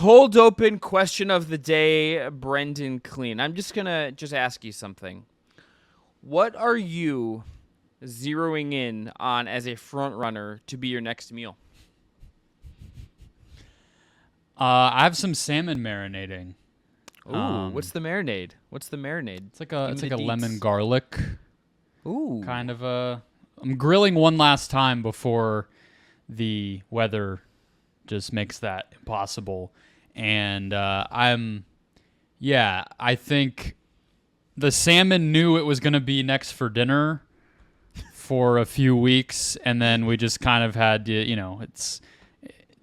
Cold open question of the day, Brendon Kleen. I'm just going to ask you something. What are you zeroing in on as a front runner to be your next meal? I have some salmon marinating. Ooh, what's the marinade? It's like a lemon garlic. Ooh. Kind of I'm grilling one last time before the weather just makes that impossible. And I think the salmon knew it was going to be next for dinner for a few weeks, and then we just kind of had to, it's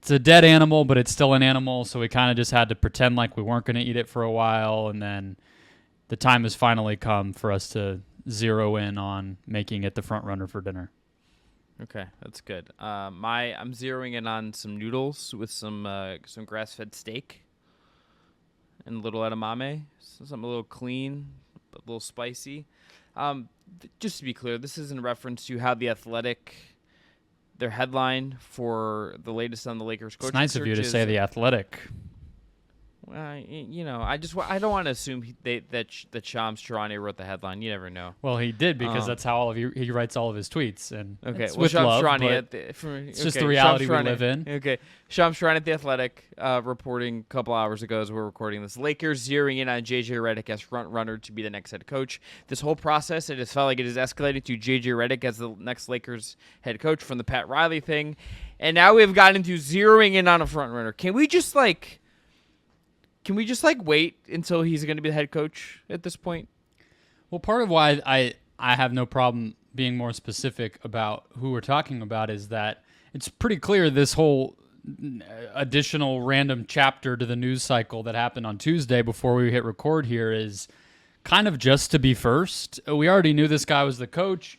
a dead animal, but it's still an animal, so we kind of just had to pretend like we weren't going to eat it for a while, and then the time has finally come for us to zero in on making it the front runner for dinner. Okay, that's good. I'm zeroing in on some noodles with some grass-fed steak and a little edamame, something a little clean, a little spicy. Just to be clear, this is in reference to how The Athletic, their headline for the latest on the Lakers coaching search. It's nice of you to say The Athletic. Well, I don't want to assume that Shams Charania wrote the headline. You never know. Well, he did because that's how he writes all of his tweets, and okay, it's well, with Shams love. Charania It's just the reality we live in. Okay, Shams Charania at The Athletic reporting a couple hours ago as we're recording this. Lakers zeroing in on JJ Redick as front runner to be the next head coach. This whole process, it has felt like it has escalated to JJ Redick as the next Lakers head coach from the Pat Riley thing, and now we've gotten into zeroing in on a front runner. Can we just wait until he's going to be the head coach at this point? Well, part of why I have no problem being more specific about who we're talking about is that it's pretty clear this whole additional random chapter to the news cycle that happened on Tuesday before we hit record here is kind of just to be first. We already knew this guy was the coach.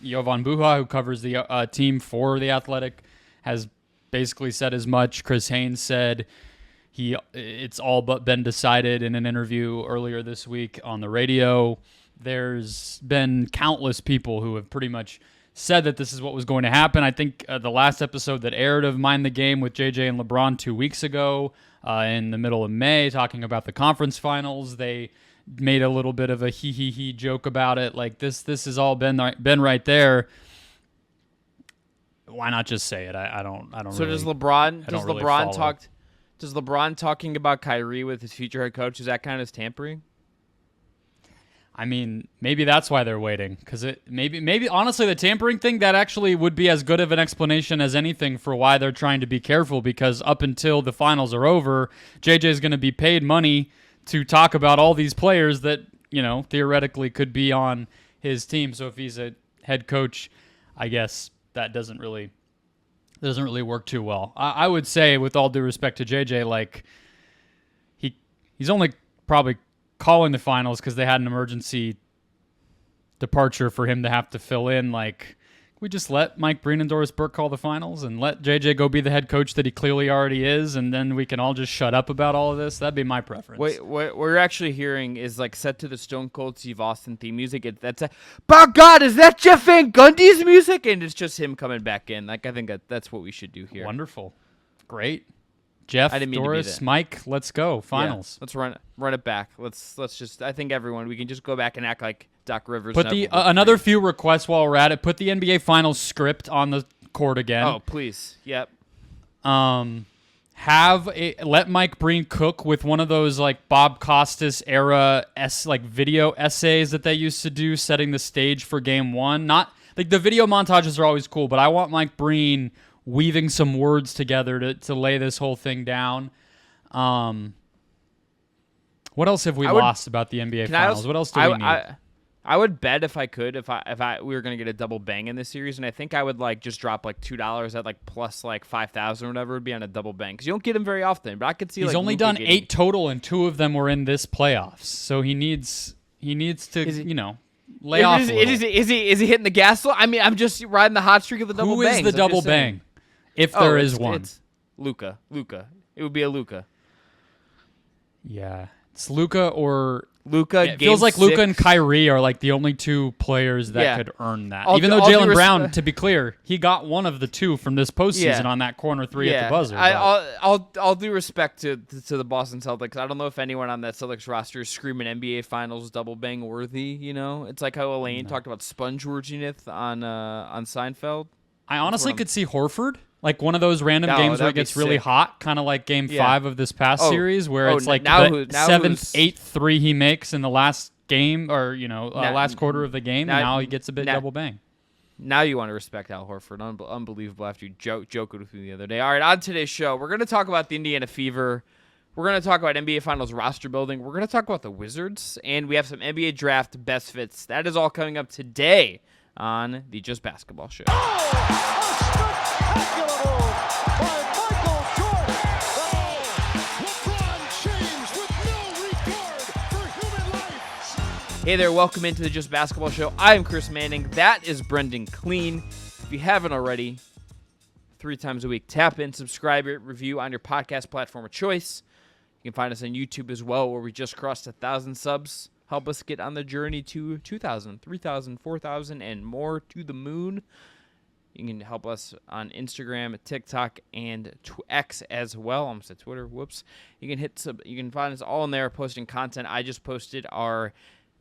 Jovan Buha, who covers the team for The Athletic, has basically said as much. Chris Haynes said it's all but been decided in an interview earlier this week on the radio. There's been countless people who have pretty much said that this is what was going to happen. I think the last episode that aired of Mind the Game with JJ and LeBron 2 weeks ago in the middle of May, talking about the conference finals, they made a little bit of a he joke about it. Like this has all been right there. Why not just say it? I don't. So really, does LeBron? Does LeBron Does LeBron talking about Kyrie with his future head coach, is that kind of tampering? I mean, maybe that's why they're waiting. Because maybe honestly, the tampering thing, that actually would be as good of an explanation as anything for why they're trying to be careful. Because up until the finals are over, JJ is going to be paid money to talk about all these players that, theoretically could be on his team. So if he's a head coach, I guess that doesn't really work too well. I would say, with all due respect to JJ, like he's only probably calling the finals because they had an emergency departure for him to have to fill in. Like, we just let Mike Breen and Doris Burke call the finals and let JJ go be the head coach that he clearly already is, and then we can all just shut up about all of this. That'd be my preference. What we're actually hearing is set to the Stone Cold Steve Austin theme music. By God, is that Jeff Van Gundy's music? And it's just him coming back in. I think that's what we should do here. Wonderful, great. Jeff, Doris, Mike, let's go. Finals. Yeah, let's run it back. Let's just. I think everyone, we can just go back and act like Doc Rivers. Put another few requests while we're at it. Put the NBA Finals script on the court again. Oh, please. Yep. Let Mike Breen cook with one of those Bob Costas era video essays that they used to do, setting the stage for Game 1. Not the video montages are always cool, but I want Mike Breen weaving some words together to lay this whole thing down. What else have we lost about the NBA Finals? What else do we need? I would bet if I could, if we were gonna get a double bang in this series, and I think I would just drop $2 at plus 5,000 or whatever would be on a double bang, because you don't get him very often. But I could see he's only done 8 total, and 2 of them were in this playoffs. So he needs to lay off. Is he hitting the gas? I mean, I'm just riding the hot streak of the double bang. Who is the double bang? If there is one, it's Luka. It would be a Luka. Yeah. It's Luka or Luka. it feels like Luka and Kyrie are like the only two players that could earn that. Even though Jaylen Brown, to be clear, he got one of the two from this postseason on that corner three at the buzzer. I'll do respect to the Boston Celtics. I don't know if anyone on that Celtics roster is screaming NBA Finals double bang worthy. You know, it's like how Elaine talked about sponge worthiness on Seinfeld. I honestly could see Horford. Like one of those random games where it gets really hot, kind of like Game 5 of this past series, where it's like the 7th, 8th he makes in the last game, or last quarter of the game. Now he gets a bit double bang. Now you want to respect Al Horford. Unbelievable after you joked with me the other day. All right, on today's show, we're going to talk about the Indiana Fever. We're going to talk about NBA Finals roster building. We're going to talk about the Wizards, and we have some NBA draft best fits. That is all coming up today on the Just Basketball Show. Hey there, welcome into the Just Basketball Show. I am Chris Manning. That is Brendon Kleen. If you haven't already, 3 times a week, tap in, subscribe, review on your podcast platform of choice. You can find us on YouTube as well, where we just crossed 1,000 subs. Help us get on the journey to 2,000, 3,000, 4,000, and more, to the moon. You can help us on Instagram, TikTok, and X as well. I almost said Twitter. Whoops. You can find us all in there posting content. I just posted our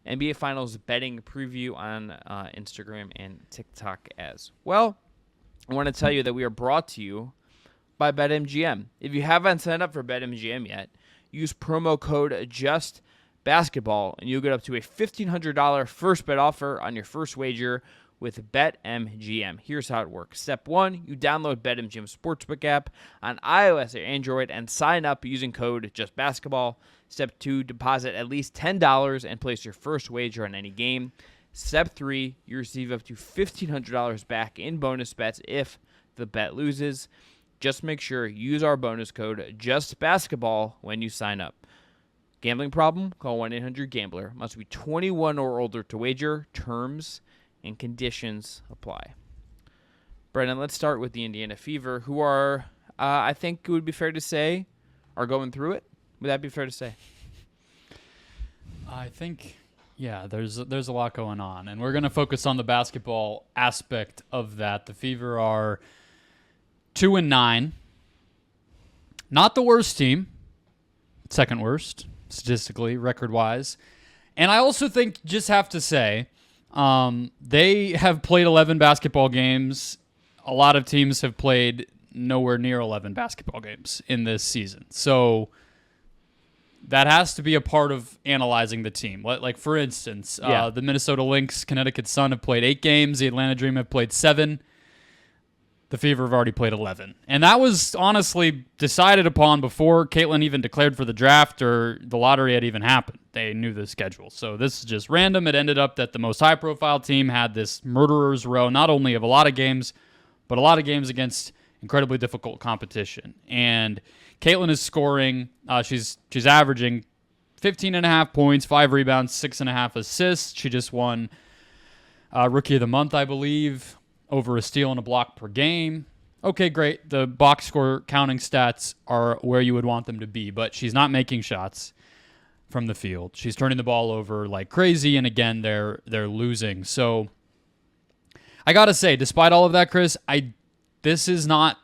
NBA Finals betting preview on Instagram and TikTok as well. I want to tell you that we are brought to you by BetMGM. If you haven't signed up for BetMGM yet, use promo code JUSTBasketball, and you'll get up to a $1,500 first bet offer on your first wager with BetMGM. Here's how it works. Step 1, you download BetMGM Sportsbook app on iOS or Android and sign up using code JUSTBasketball. Step 2, deposit at least $10 and place your first wager on any game. Step 3, you receive up to $1,500 back in bonus bets if the bet loses. Just make sure you use our bonus code JUSTBasketball when you sign up. Gambling problem? Call 1-800-GAMBLER. Must be 21 or older to wager. Terms and conditions apply. Brendon, let's start with the Indiana Fever, who are, I think it would be fair to say, are going through it. Would that be fair to say? I think, there's a lot going on, and we're going to focus on the basketball aspect of that. The Fever are 2-9. Not the worst team. Second worst, statistically, record-wise. And I also think, just have to say, they have played 11 basketball games. A lot of teams have played nowhere near 11 basketball games in this season. So that has to be a part of analyzing the team. Like for instance, the Minnesota Lynx, Connecticut Sun have played 8 games. The Atlanta Dream have played 7. The Fever have already played 11. And that was honestly decided upon before Caitlin even declared for the draft or the lottery had even happened. They knew the schedule. So this is just random. It ended up that the most high-profile team had this murderer's row, not only of a lot of games, but a lot of games against incredibly difficult competition. And Caitlin is scoring. She's averaging 15.5 points, 5 rebounds, 6.5 assists. She just won Rookie of the Month, I believe, over a steal and a block per game. Okay, great. The box score counting stats are where you would want them to be, but she's not making shots from the field. She's turning the ball over like crazy, and again, they're losing. So I got to say, despite all of that, Chris, this is not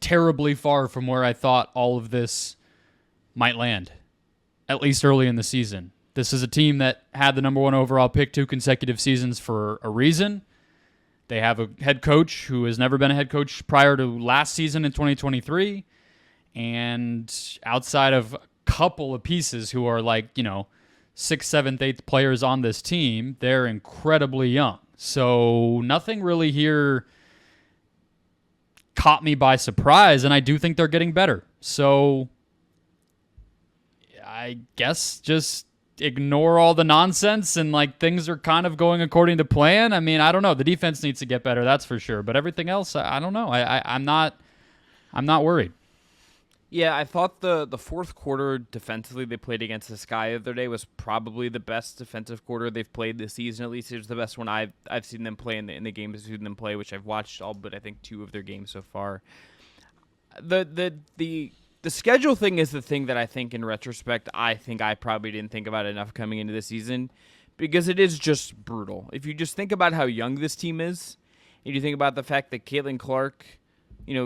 terribly far from where I thought all of this might land, at least early in the season. This is a team that had the number 1 overall pick 2 consecutive seasons for a reason. They have a head coach who has never been a head coach prior to last season in 2023. And outside of a couple of pieces who are like, 6th, 7th, 8th players on this team, they're incredibly young. So nothing really here caught me by surprise, and I do think they're getting better. So I guess just ignore all the nonsense and things are kind of going according to plan. I mean, I don't know. The defense needs to get better, that's for sure. But everything else, I don't know. I'm not worried. Yeah, I thought the fourth quarter defensively they played against the Sky the other day was probably the best defensive quarter they've played this season. At least it was the best one I've seen them play in the games I've seen them play, which I've watched all but I think 2 of their games so far. The the schedule thing is the thing that I think in retrospect, I probably didn't think about enough coming into this season because it is just brutal. If you just think about how young this team is, and you think about the fact that Caitlin Clark,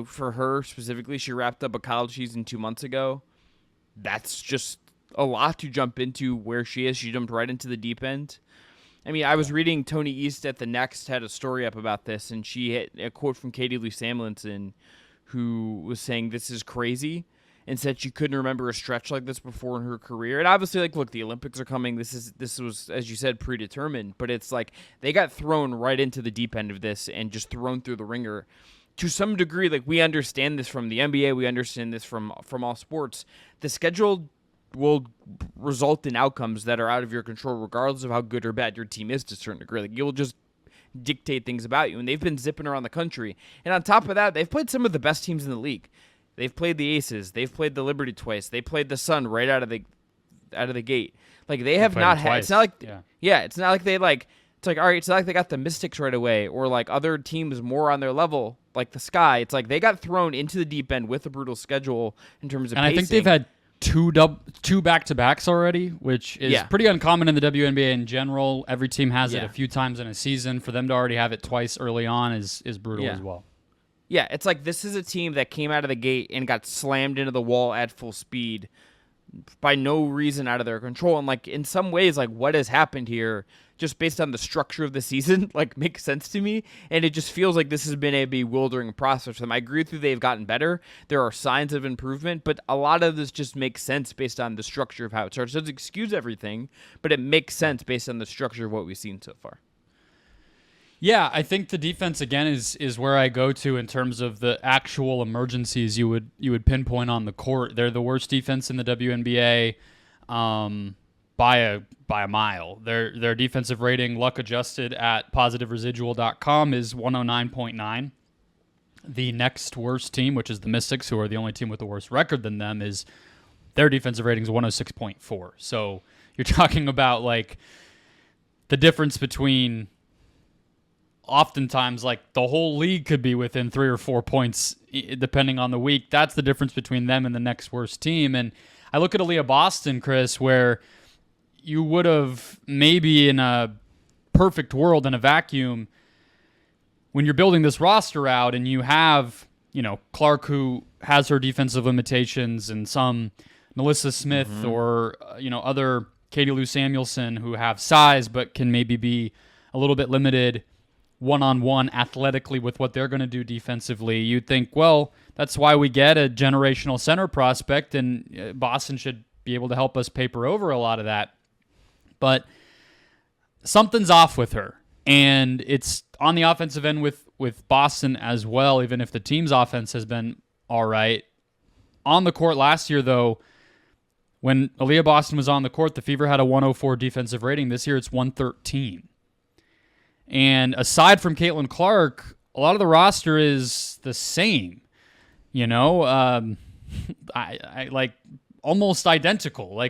for her specifically, she wrapped up a college season 2 months ago. That's just a lot to jump into where she is. She jumped right into the deep end. I mean, I was reading Tony East at The Next had a story up about this, and she had a quote from Katie Lou Samuelson, who was saying this is crazy, and said she couldn't remember a stretch like this before in her career. And obviously, look, the Olympics are coming. This was, as you said, predetermined. But it's like they got thrown right into the deep end of this and just thrown through the ringer. To some degree, we understand this from the NBA. We understand this from all sports. The schedule will result in outcomes that are out of your control, regardless of how good or bad your team is to a certain degree. You'll just dictate things about you. And they've been zipping around the country. And on top of that, they've played some of the best teams in the league. They've played the Aces. They've played the Liberty twice. They played the Sun right out of the gate. They have not had. It's not like It's not like they It's all right. It's not like they got the Mystics right away, or other teams more on their level, like the Sky. It's like they got thrown into the deep end with a brutal schedule in terms of. And pacing. I think they've had two back-to-backs already, which is pretty uncommon in the WNBA in general. Every team has it a few times in a season. For them to already have it twice early on is brutal as well. Yeah, it's like this is a team that came out of the gate and got slammed into the wall at full speed by no reason out of their control. And in some ways, what has happened here, just based on the structure of the season, makes sense to me. And it just feels like this has been a bewildering process for them. I agree with you, they've gotten better. There are signs of improvement, but a lot of this just makes sense based on the structure of how it starts. It doesn't excuse everything, but it makes sense based on the structure of what we've seen so far. Yeah, I think the defense again is where I go to in terms of the actual emergencies you would pinpoint on the court. They're the worst defense in the WNBA by a mile. Their defensive rating, luck adjusted at positiveresidual.com, is 109.9. The next worst team, which is the Mystics, who are the only team with a worse record than them, is their defensive rating is 106.4. So you're talking about the difference between. Oftentimes, the whole league could be within 3 or 4 points, depending on the week. That's the difference between them and the next worst team. And I look at Aaliyah Boston, Chris, where you would have maybe in a perfect world, in a vacuum, when you're building this roster out and you have, Clark, who has her defensive limitations, and some Melissa Smith or, other Katie Lou Samuelson who have size but can maybe be a little bit limited one-on-one athletically with what they're going to do defensively, you'd think, well, that's why we get a generational center prospect, and Boston should be able to help us paper over a lot of that. But something's off with her, and it's on the offensive end with Boston as well, even if the team's offense has been all right. On the court last year, though, when Aaliyah Boston was on the court, the Fever had a 104 defensive rating. This year it's 113. And aside from Caitlin Clark, a lot of the roster is the same. I almost identical.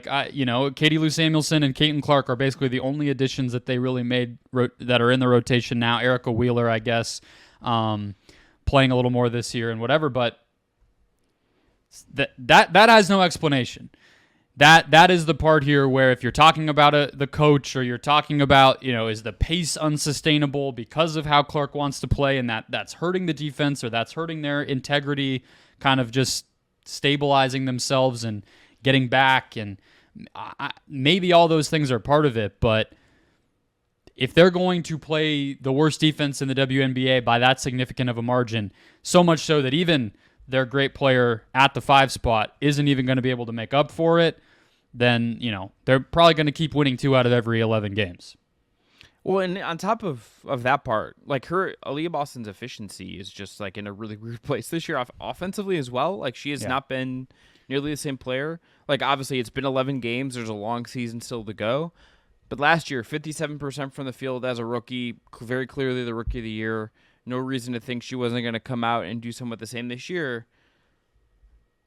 Katie Lou Samuelson and Caitlin Clark are basically the only additions that they really made that are in the rotation now. Erica Wheeler, I guess, playing a little more this year and whatever. But that has no explanation. That is the part here where if you're talking about the coach, or you're talking about, is the pace unsustainable because of how Clark wants to play, and that's hurting the defense, or that's hurting their integrity, kind of just stabilizing themselves and getting back, and maybe all those things are part of it, but if they're going to play the worst defense in the WNBA by that significant of a margin, so much so that even their great player at the 5 spot isn't even going to be able to make up for it, then, they're probably going to keep winning 2 out of every 11 games. Well, and on top of that part, her Aaliyah Boston's efficiency is just in a really weird place this year offensively as well. She has not been nearly the same player. Obviously it's been 11 games. There's a long season still to go. But last year, 57% from the field as a rookie, very clearly the rookie of the year. No reason to think she wasn't going to come out and do somewhat the same this year.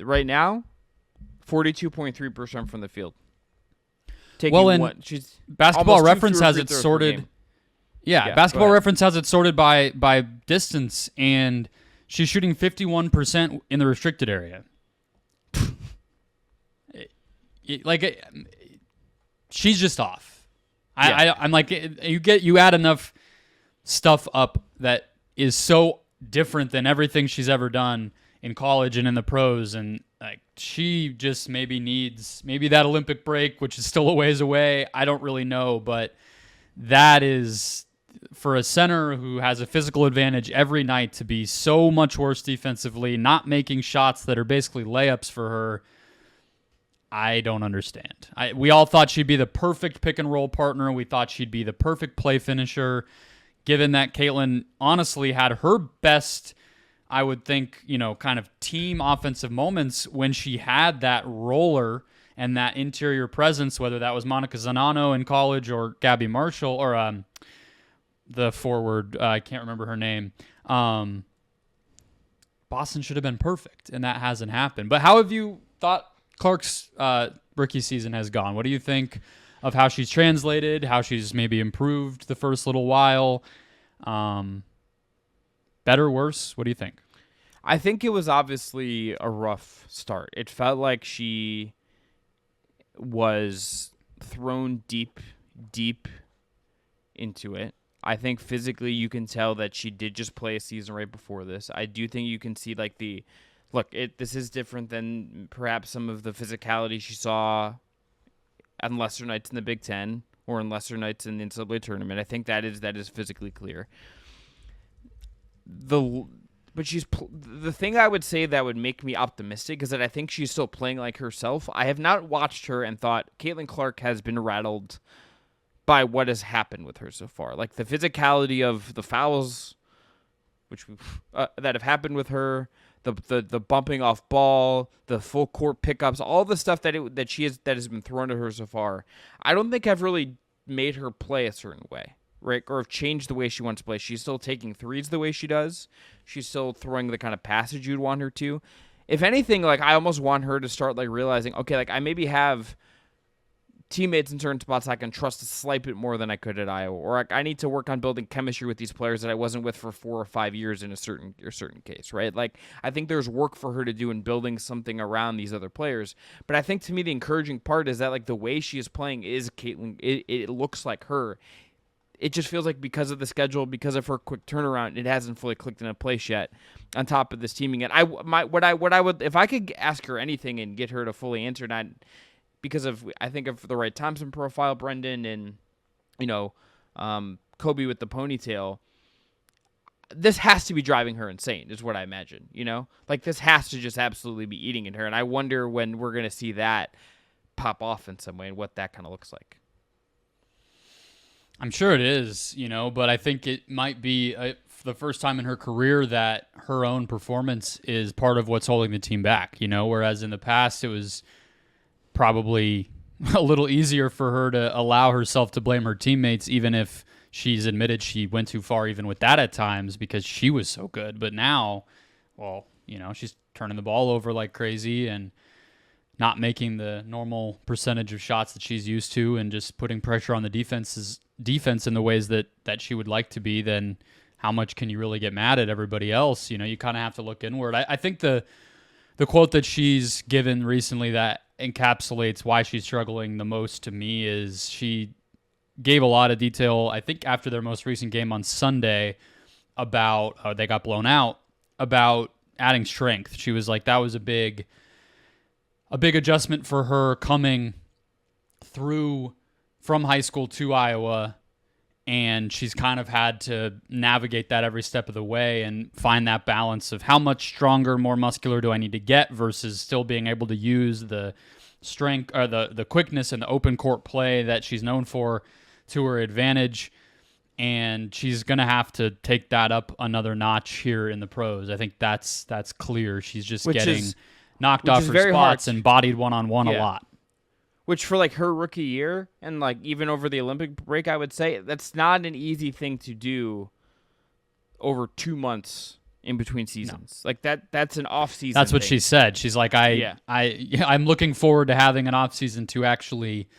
Right now, 42.3% from the field. She's Basketball Reference has it sorted. Yeah, Basketball Reference has it sorted by distance, and she's shooting 51% in the restricted area. she's just off. Yeah. I'm like, you add enough stuff up that is so different than everything she's ever done in college and in the pros, and like she just maybe needs that Olympic break, which is still a ways away. I don't really know, but that is, for a center who has a physical advantage every night, to be so much worse defensively, not making shots that are basically layups for her. I don't understand. We all thought she'd be the perfect pick and roll partner. We thought she'd be the perfect play finisher, given that Caitlin honestly had her best, I would think, kind of team offensive moments when she had that roller and that interior presence, whether that was Monica Zanano in college or Gabby Marshall or the forward, I can't remember her name. Boston should have been perfect, and that hasn't happened. But how have you thought Clark's rookie season has gone? What do you think of how she's translated, how she's maybe improved the first little while? Better, worse? What do you think? I think it was obviously a rough start. It felt like she was thrown deep into it. I think physically you can tell that she did just play a season right before this. I do think you can see like this is different than perhaps some of the physicality she saw on lesser nights in the Big Ten or in lesser nights in the NCAA tournament. I think that is physically clear. But the thing I would say that would make me optimistic is that I think she's still playing like herself. I have not watched her and thought Caitlin Clark has been rattled by what has happened with her so far. Like the physicality of the fouls, which that have happened with her, the bumping off ball, the full court pickups, all the stuff that has been thrown at her so far. I don't think I've really made her play a certain way, right? Or have changed the way she wants to play. She's still taking threes the way she does. She's still throwing the kind of passage you'd want her to. If anything, like I almost want her to start like realizing, okay, like I maybe have teammates in certain spots I can trust to slight bit more than I could at Iowa, or like I need to work on building chemistry with these players that I wasn't with for 4 or 5 years in a certain case, right? Like I think there's work for her to do in building something around these other players. But I think to me the encouraging part is that like the way she is playing is Caitlin. It looks like her. It just feels like because of the schedule, because of her quick turnaround, it hasn't fully clicked into place yet. On top of this teaming, and what I would, if I could ask her anything and get her to fully answer, not because of I think of the Wright Thompson profile, Brendon, and Kobe with the ponytail. This has to be driving her insane, is what I imagine. Like this has to just absolutely be eating at her, and I wonder when we're gonna see that pop off in some way and what that kind of looks like. I'm sure it is, but I think it might be the first time in her career that her own performance is part of what's holding the team back, whereas in the past it was probably a little easier for her to allow herself to blame her teammates, even if she's admitted she went too far even with that at times because she was so good. But now, well, she's turning the ball over like crazy and not making the normal percentage of shots that she's used to and just putting pressure on the defense in the ways that she would like to be. Then how much can you really get mad at everybody else? You kind of have to look inward. I think the quote that she's given recently that encapsulates why she's struggling the most to me is she gave a lot of detail, I think after their most recent game on Sunday, about how they got blown out, about adding strength. She was like, that was a big adjustment for her coming through from high school to Iowa, and she's kind of had to navigate that every step of the way and find that balance of how much stronger, more muscular do I need to get versus still being able to use the strength or the quickness and the open court play that she's known for to her advantage. And she's going to have to take that up another notch here in the pros. I think that's clear. She's just getting knocked off her spots and bodied one-on-one a lot. Which for like her rookie year and like even over the Olympic break, I would say that's not an easy thing to do over 2 months in between seasons. No. Like that's an off season. That's what she said. She's like, I'm looking forward to having an off season to actually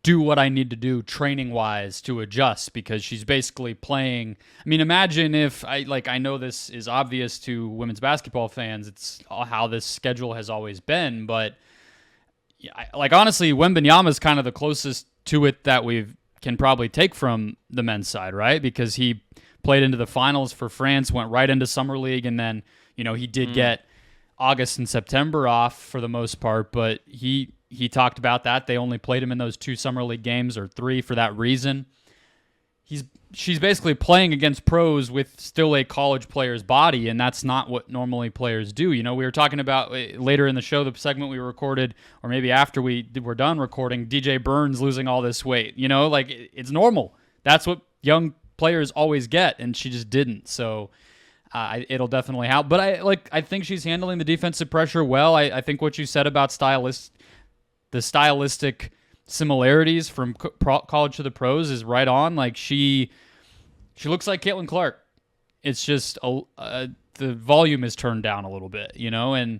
do what I need to do training wise to adjust, because she's basically playing. I mean, imagine if I know this is obvious to women's basketball fans. It's how this schedule has always been, but yeah, like honestly, Wembanyama is kind of the closest to it that we can probably take from the men's side, right? Because he played into the finals for France, went right into summer league, and then he did get August and September off for the most part, but he talked about that. They only played him in those 2 summer league games or 3 for that reason. She's basically playing against pros with still a college player's body, and that's not what normally players do. We were talking about later in the show, the segment we recorded, or maybe after we were done recording, DJ Burns losing all this weight. Like it's normal. That's what young players always get, and she just didn't. So it'll definitely help. But I think she's handling the defensive pressure well. I think what you said about the stylistic similarities from college to the pros is right on. Like she looks like Caitlin Clark. It's just the volume is turned down a little bit, and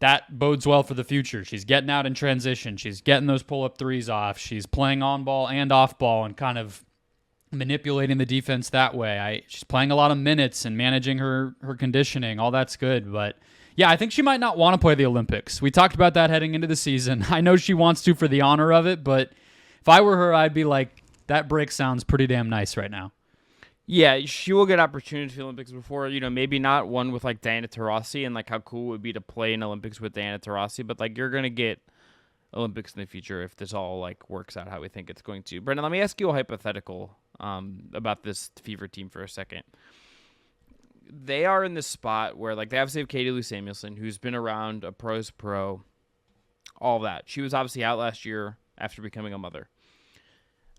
that bodes well for the future. She's getting out in transition. She's getting those pull-up threes off. She's playing on ball and off ball and kind of manipulating the defense that way. She's playing a lot of minutes and managing her conditioning. All that's good, but yeah, I think she might not want to play the Olympics. We talked about that heading into the season. I know she wants to for the honor of it, but if I were her, I'd be like, that break sounds pretty damn nice right now. Yeah, she will get opportunities for the Olympics before, maybe not one with like Diana Taurasi and like how cool it would be to play in Olympics with Diana Taurasi, but like you're going to get Olympics in the future if this all like works out how we think it's going to. Brendon, let me ask you a hypothetical about this Fever team for a second. They are in this spot where like they obviously have Katie Lou Samuelson, who's been around, a pro's pro, all that. She was obviously out last year after becoming a mother.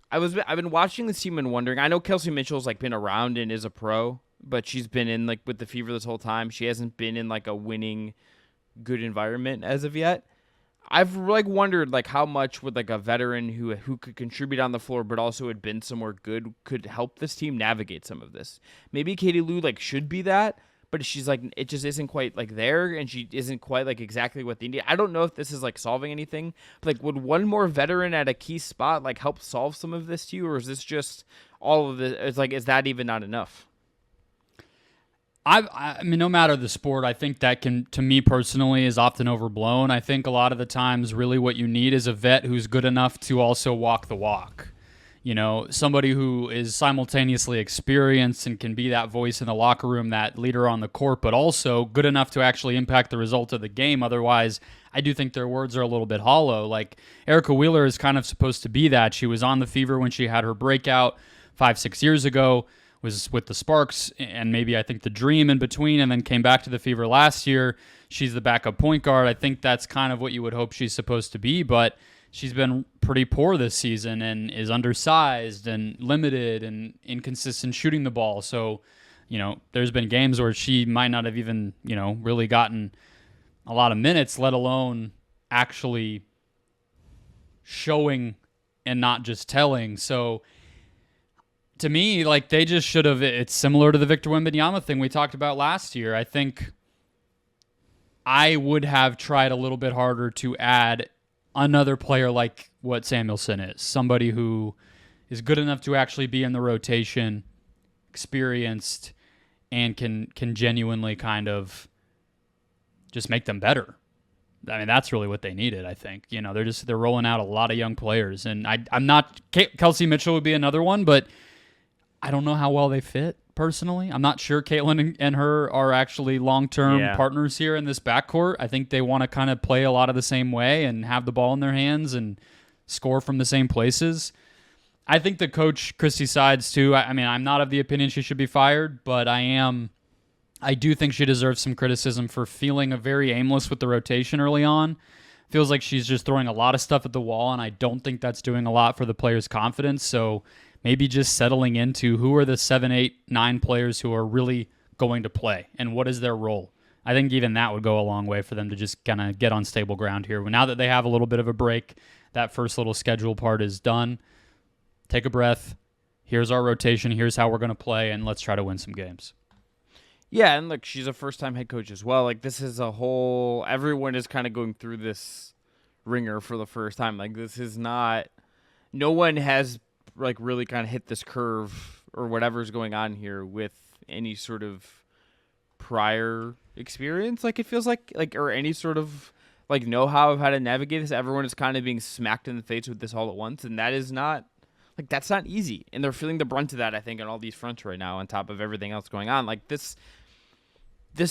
I've been watching this team and wondering. I know Kelsey Mitchell's like been around and is a pro, but she's been in like with the Fever this whole time. She hasn't been in like a winning, good environment as of yet. I've like wondered like how much would like a veteran who could contribute on the floor but also had been somewhere good could help this team navigate some of this. Maybe Katie Lou like should be that, but she's like it just isn't quite like there, and she isn't quite like exactly what they need. I don't know if this is like solving anything. But, like, would one more veteran at a key spot like help solve some of this to you, or is this just all of this? It's like, is that even not enough? I mean, no matter the sport, I think that to me personally, is often overblown. I think a lot of the times, really, what you need is a vet who's good enough to also walk the walk. Somebody who is simultaneously experienced and can be that voice in the locker room, that leader on the court, but also good enough to actually impact the result of the game. Otherwise, I do think their words are a little bit hollow. Like, Erica Wheeler is kind of supposed to be that. She was on the Fever when she had her breakout 5-6 years ago, was with the Sparks and maybe I think the Dream in between, and then came back to the Fever last year. She's the backup point guard. I think that's kind of what you would hope she's supposed to be, but she's been pretty poor this season and is undersized and limited and inconsistent shooting the ball. So, there's been games where she might not have even, really gotten a lot of minutes, let alone actually showing and not just telling. So, to me, like, they just should have. It's similar to the Victor Wembanyama thing we talked about last year. I think I would have tried a little bit harder to add another player like what Samuelson is. Somebody who is good enough to actually be in the rotation, experienced, and can genuinely kind of just make them better. I mean, that's really what they needed, I think. They're rolling out a lot of young players. And I'm not... Kelsey Mitchell would be another one, but I don't know how well they fit, personally. I'm not sure Caitlin and her are actually long-term partners here in this backcourt. I think they want to kind of play a lot of the same way and have the ball in their hands and score from the same places. I think the coach, Christy Sides, too, I mean, I'm not of the opinion she should be fired, but I do think she deserves some criticism for feeling very aimless with the rotation early on. Feels like she's just throwing a lot of stuff at the wall, and I don't think that's doing a lot for the players' confidence. So maybe just settling into who are the 7, 8, 9 players who are really going to play and what is their role. I think even that would go a long way for them to just kind of get on stable ground here. Now that they have a little bit of a break, that first little schedule part is done. Take a breath. Here's our rotation. Here's how we're going to play, and let's try to win some games. Yeah, and look, she's a first-time head coach as well. Like, this is everyone is kind of going through this ringer for the first time. Like, this is not, no one has like really kind of hit this curve or whatever's going on here with any sort of prior experience. Like, it feels like or any sort of know-how of how to navigate this. Everyone is kind of being smacked in the face with this all at once, and that is not that's not easy. And they're feeling the brunt of that, I think, on all these fronts right now, on top of everything else going on. This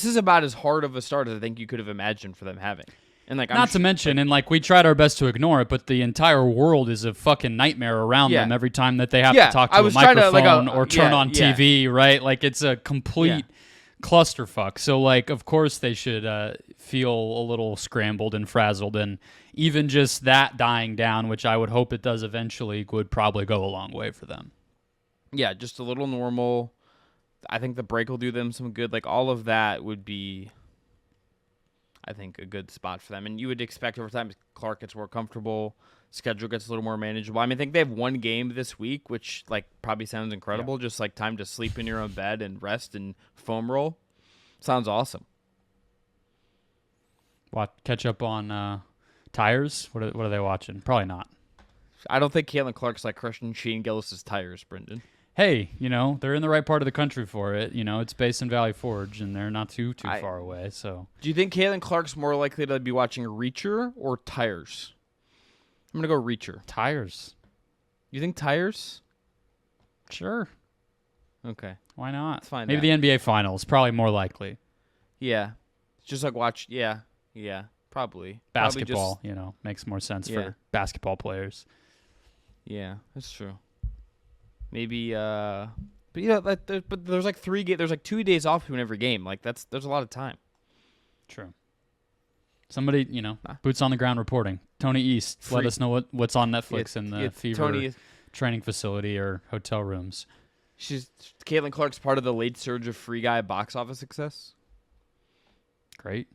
is about as hard of a start as I think you could have imagined for them having. And not to mention, and we tried our best to ignore it, but the entire world is a fucking nightmare around them every time that they have to talk to a microphone or turn on TV, right? It's a complete clusterfuck. So, of course they should feel a little scrambled and frazzled, and even just that dying down, which I would hope it does eventually, would probably go a long way for them. Yeah, just a little normal. I think the break will do them some good. All of that would be, I think, a good spot for them. And you would expect over time Clark gets more comfortable, schedule gets a little more manageable. I think they have one game this week, which probably sounds incredible. Yeah. Just time to sleep in your own bed and rest and foam roll. Sounds awesome. Catch up on tires? What are they watching? Probably not. I don't think Caitlin Clark's crushing Shane Gillis' tires, Brendon. Hey, they're in the right part of the country for it. It's based in Valley Forge, and they're not too far away. So, do you think Caitlin Clark's more likely to be watching Reacher or Tires? I'm gonna go Reacher. Tires. You think Tires? Sure. Okay. Why not? Let's find Maybe out. The NBA Finals, probably more likely. Yeah. Just watch. Yeah. Probably. Basketball, makes more sense for basketball players. Yeah, that's true. Maybe, but there's 3 games. There's 2 days off between every game. There's a lot of time. True. Somebody, boots on the ground reporting. Tony East, let us know what's on Netflix in the Fever training facility or hotel rooms. Caitlin Clark's part of the late surge of Free Guy box office success. Great.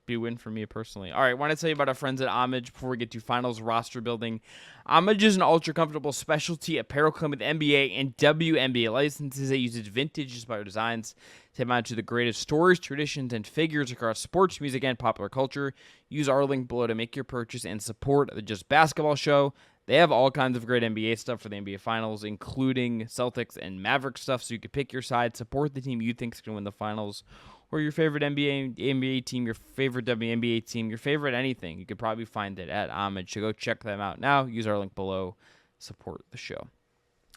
Be a win for me personally. All right, want to tell you about our friends at Homage before we get to finals roster building. Homage is an ultra-comfortable specialty apparel company with NBA and WNBA licenses that uses vintage-inspired designs to match the greatest stories, traditions, and figures across sports, music, and popular culture. Use our link below to make your purchase and support the Just Basketball show. They have all kinds of great NBA stuff for the NBA Finals, including Celtics and Mavericks stuff, so you can pick your side, support the team you think is going to win the Finals, or your favorite NBA team, your favorite WNBA team, your favorite anything. You could probably find it at Homage. So go check them out now. Use our link below. Support the show.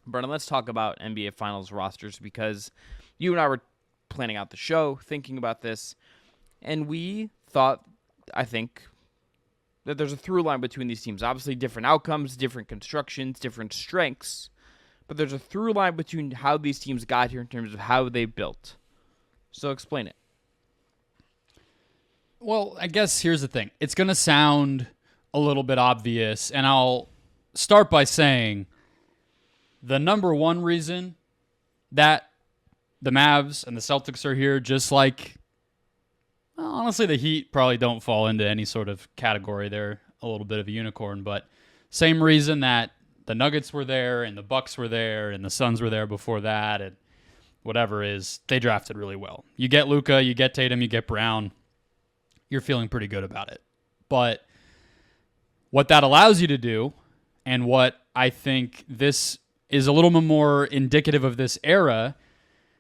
Brendon, let's talk about NBA Finals rosters because you and I were planning out the show, thinking about this, and we thought, I think, that there's a through line between these teams. Obviously, different outcomes, different constructions, different strengths, but there's a through line between how these teams got here in terms of how they built. So explain it. Well, I guess here's the thing. It's going to sound a little bit obvious, and I'll start by saying the number one reason that the Mavs and the Celtics are here, just like, well, honestly, the Heat probably don't fall into any sort of category. They're a little bit of a unicorn, but same reason that the Nuggets were there and the Bucks were there and the Suns were there before that, and whatever is, they drafted really well. You get Luka, you get Tatum, you get Brown. You're feeling pretty good about it. But what that allows you to do, and what I think this is a little bit more indicative of this era,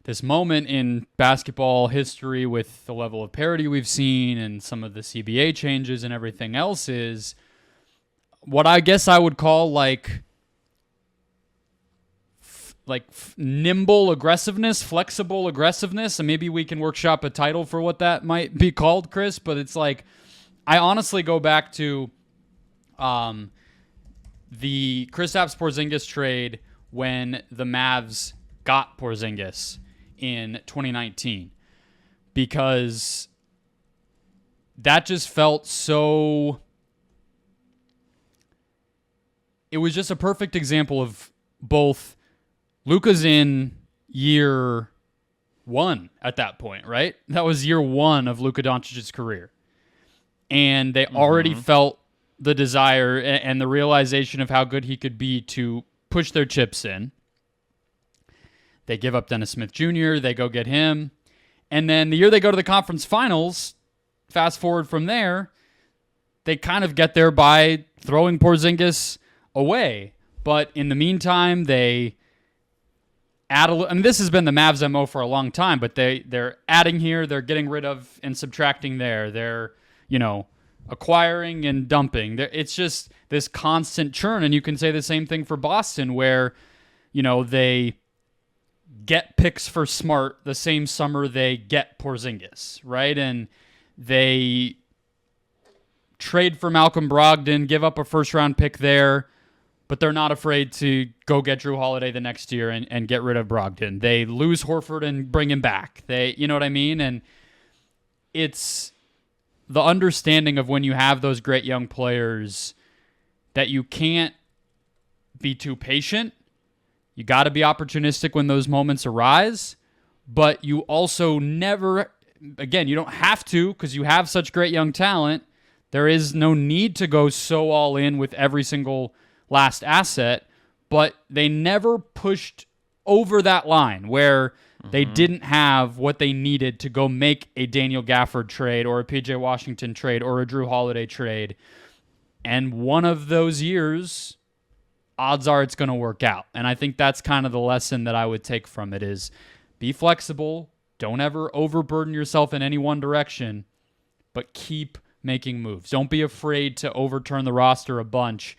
this moment in basketball history with the level of parity we've seen and some of the CBA changes and everything else, is what I guess I would call nimble aggressiveness, flexible aggressiveness, and maybe we can workshop a title for what that might be called, Chris, but it's I honestly go back to the Kristaps Porzingis trade when the Mavs got Porzingis in 2019, because that just felt so... It was just a perfect example of both... Luka's in year 1 at that point, right? That was year 1 of Luka Doncic's career. And they already felt the desire and the realization of how good he could be to push their chips in. They give up Dennis Smith Jr., they go get him. And then the year they go to the conference finals, fast forward from there, they kind of get there by throwing Porzingis away. But in the meantime, they... this has been the Mavs' MO for a long time, but they're adding here, they're getting rid of and subtracting there. They're, acquiring and dumping. It's just this constant churn, and you can say the same thing for Boston, where they get picks for Smart the same summer they get Porzingis, right? And they trade for Malcolm Brogdon, give up a first-round pick there, but they're not afraid to go get Drew Holiday the next year and get rid of Brogdon. They lose Horford and bring him back. You know what I mean? And it's the understanding of when you have those great young players that you can't be too patient. You got to be opportunistic when those moments arise, but you also never, again, you don't have to because you have such great young talent. There is no need to go so all in with every single last asset, but they never pushed over that line where they didn't have what they needed to go make a Daniel Gafford trade or a PJ Washington trade or a Drew Holiday trade. And one of those years, odds are it's going to work out. And I think that's kind of the lesson that I would take from it is be flexible. Don't ever overburden yourself in any one direction, but keep making moves. Don't be afraid to overturn the roster a bunch,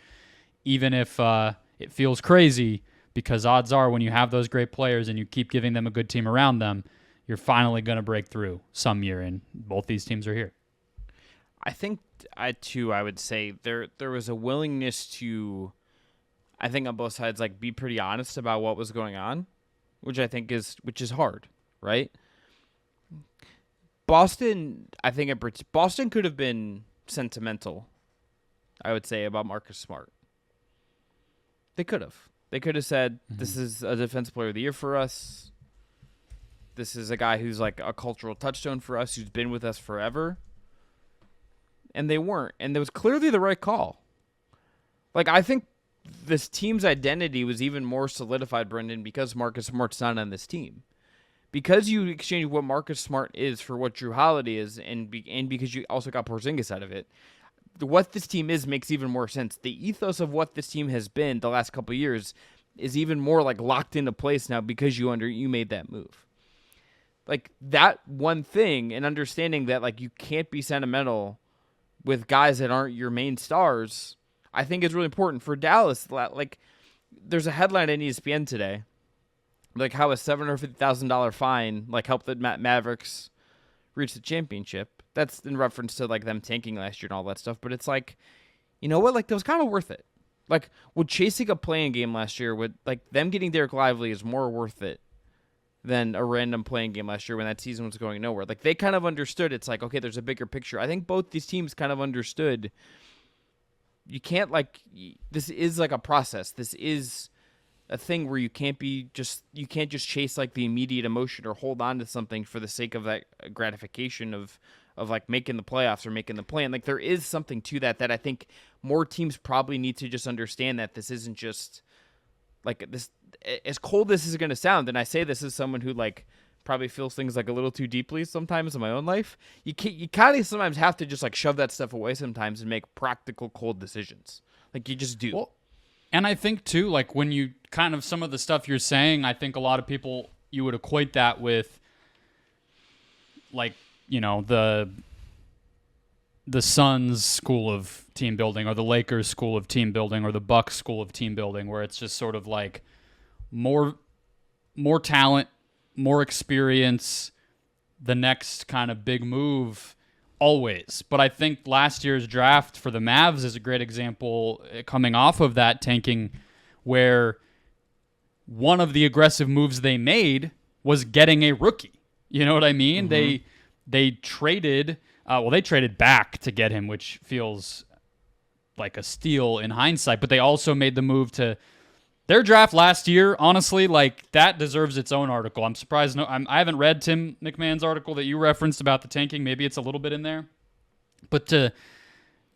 even if it feels crazy, because odds are when you have those great players and you keep giving them a good team around them, you're finally going to break through some year, and both these teams are here. I think, I would say there was a willingness to, I think on both sides, like be pretty honest about what was going on, which is hard, right? Boston could have been sentimental, I would say, about Marcus Smart. They could have. They could have said, this is a defensive player of the year for us. This is a guy who's like a cultural touchstone for us, who's been with us forever. And they weren't. And it was clearly the right call. Like, I think this team's identity was even more solidified, Brendon, because Marcus Smart's not on this team. Because you exchange what Marcus Smart is for what Drew Holiday is, and because you also got Porzingis out of it, what this team is makes even more sense. The ethos of what this team has been the last couple of years is even more like locked into place now because you made that move. Like that one thing, and understanding that like you can't be sentimental with guys that aren't your main stars, I think is really important for Dallas. Like there's a headline in ESPN today, like how a $750,000 fine like helped the Mavericks reach the championship. That's in reference to like them tanking last year and all that stuff. But it's like, you know what? Like that was kind of worth it. Like would chasing a playing game last year, would like them getting Derek Lively is more worth it than a random playing game last year when that season was going nowhere. Like they kind of understood. It's like, okay, there's a bigger picture. I think both these teams kind of understood. You can't this is like a process. This is a thing where you can't just chase like the immediate emotion or hold on to something for the sake of that gratification of like making the playoffs or making the play. And like there is something to that I think more teams probably need to just understand, that this isn't just like this, as cold as this is going to sound. And I say this as someone who like probably feels things like a little too deeply sometimes in my own life. You kind of sometimes have to just like shove that stuff away sometimes and make practical cold decisions. Like you just do. Well, and I think too, like when you kind of some of the stuff you're saying, I think a lot of people, you would equate that with like, the Suns school of team building, or the Lakers school of team building, or the Bucks school of team building, where it's just sort of like more talent, more experience, the next kind of big move always. But I think last year's draft for the Mavs is a great example coming off of that tanking, where one of the aggressive moves they made was getting a rookie. You know what I mean? Mm-hmm. They traded, they traded back to get him, which feels like a steal in hindsight, but they also made the move to their draft last year. Honestly, like that deserves its own article. I'm surprised. I haven't read Tim McMahon's article that you referenced about the tanking. Maybe it's a little bit in there, but to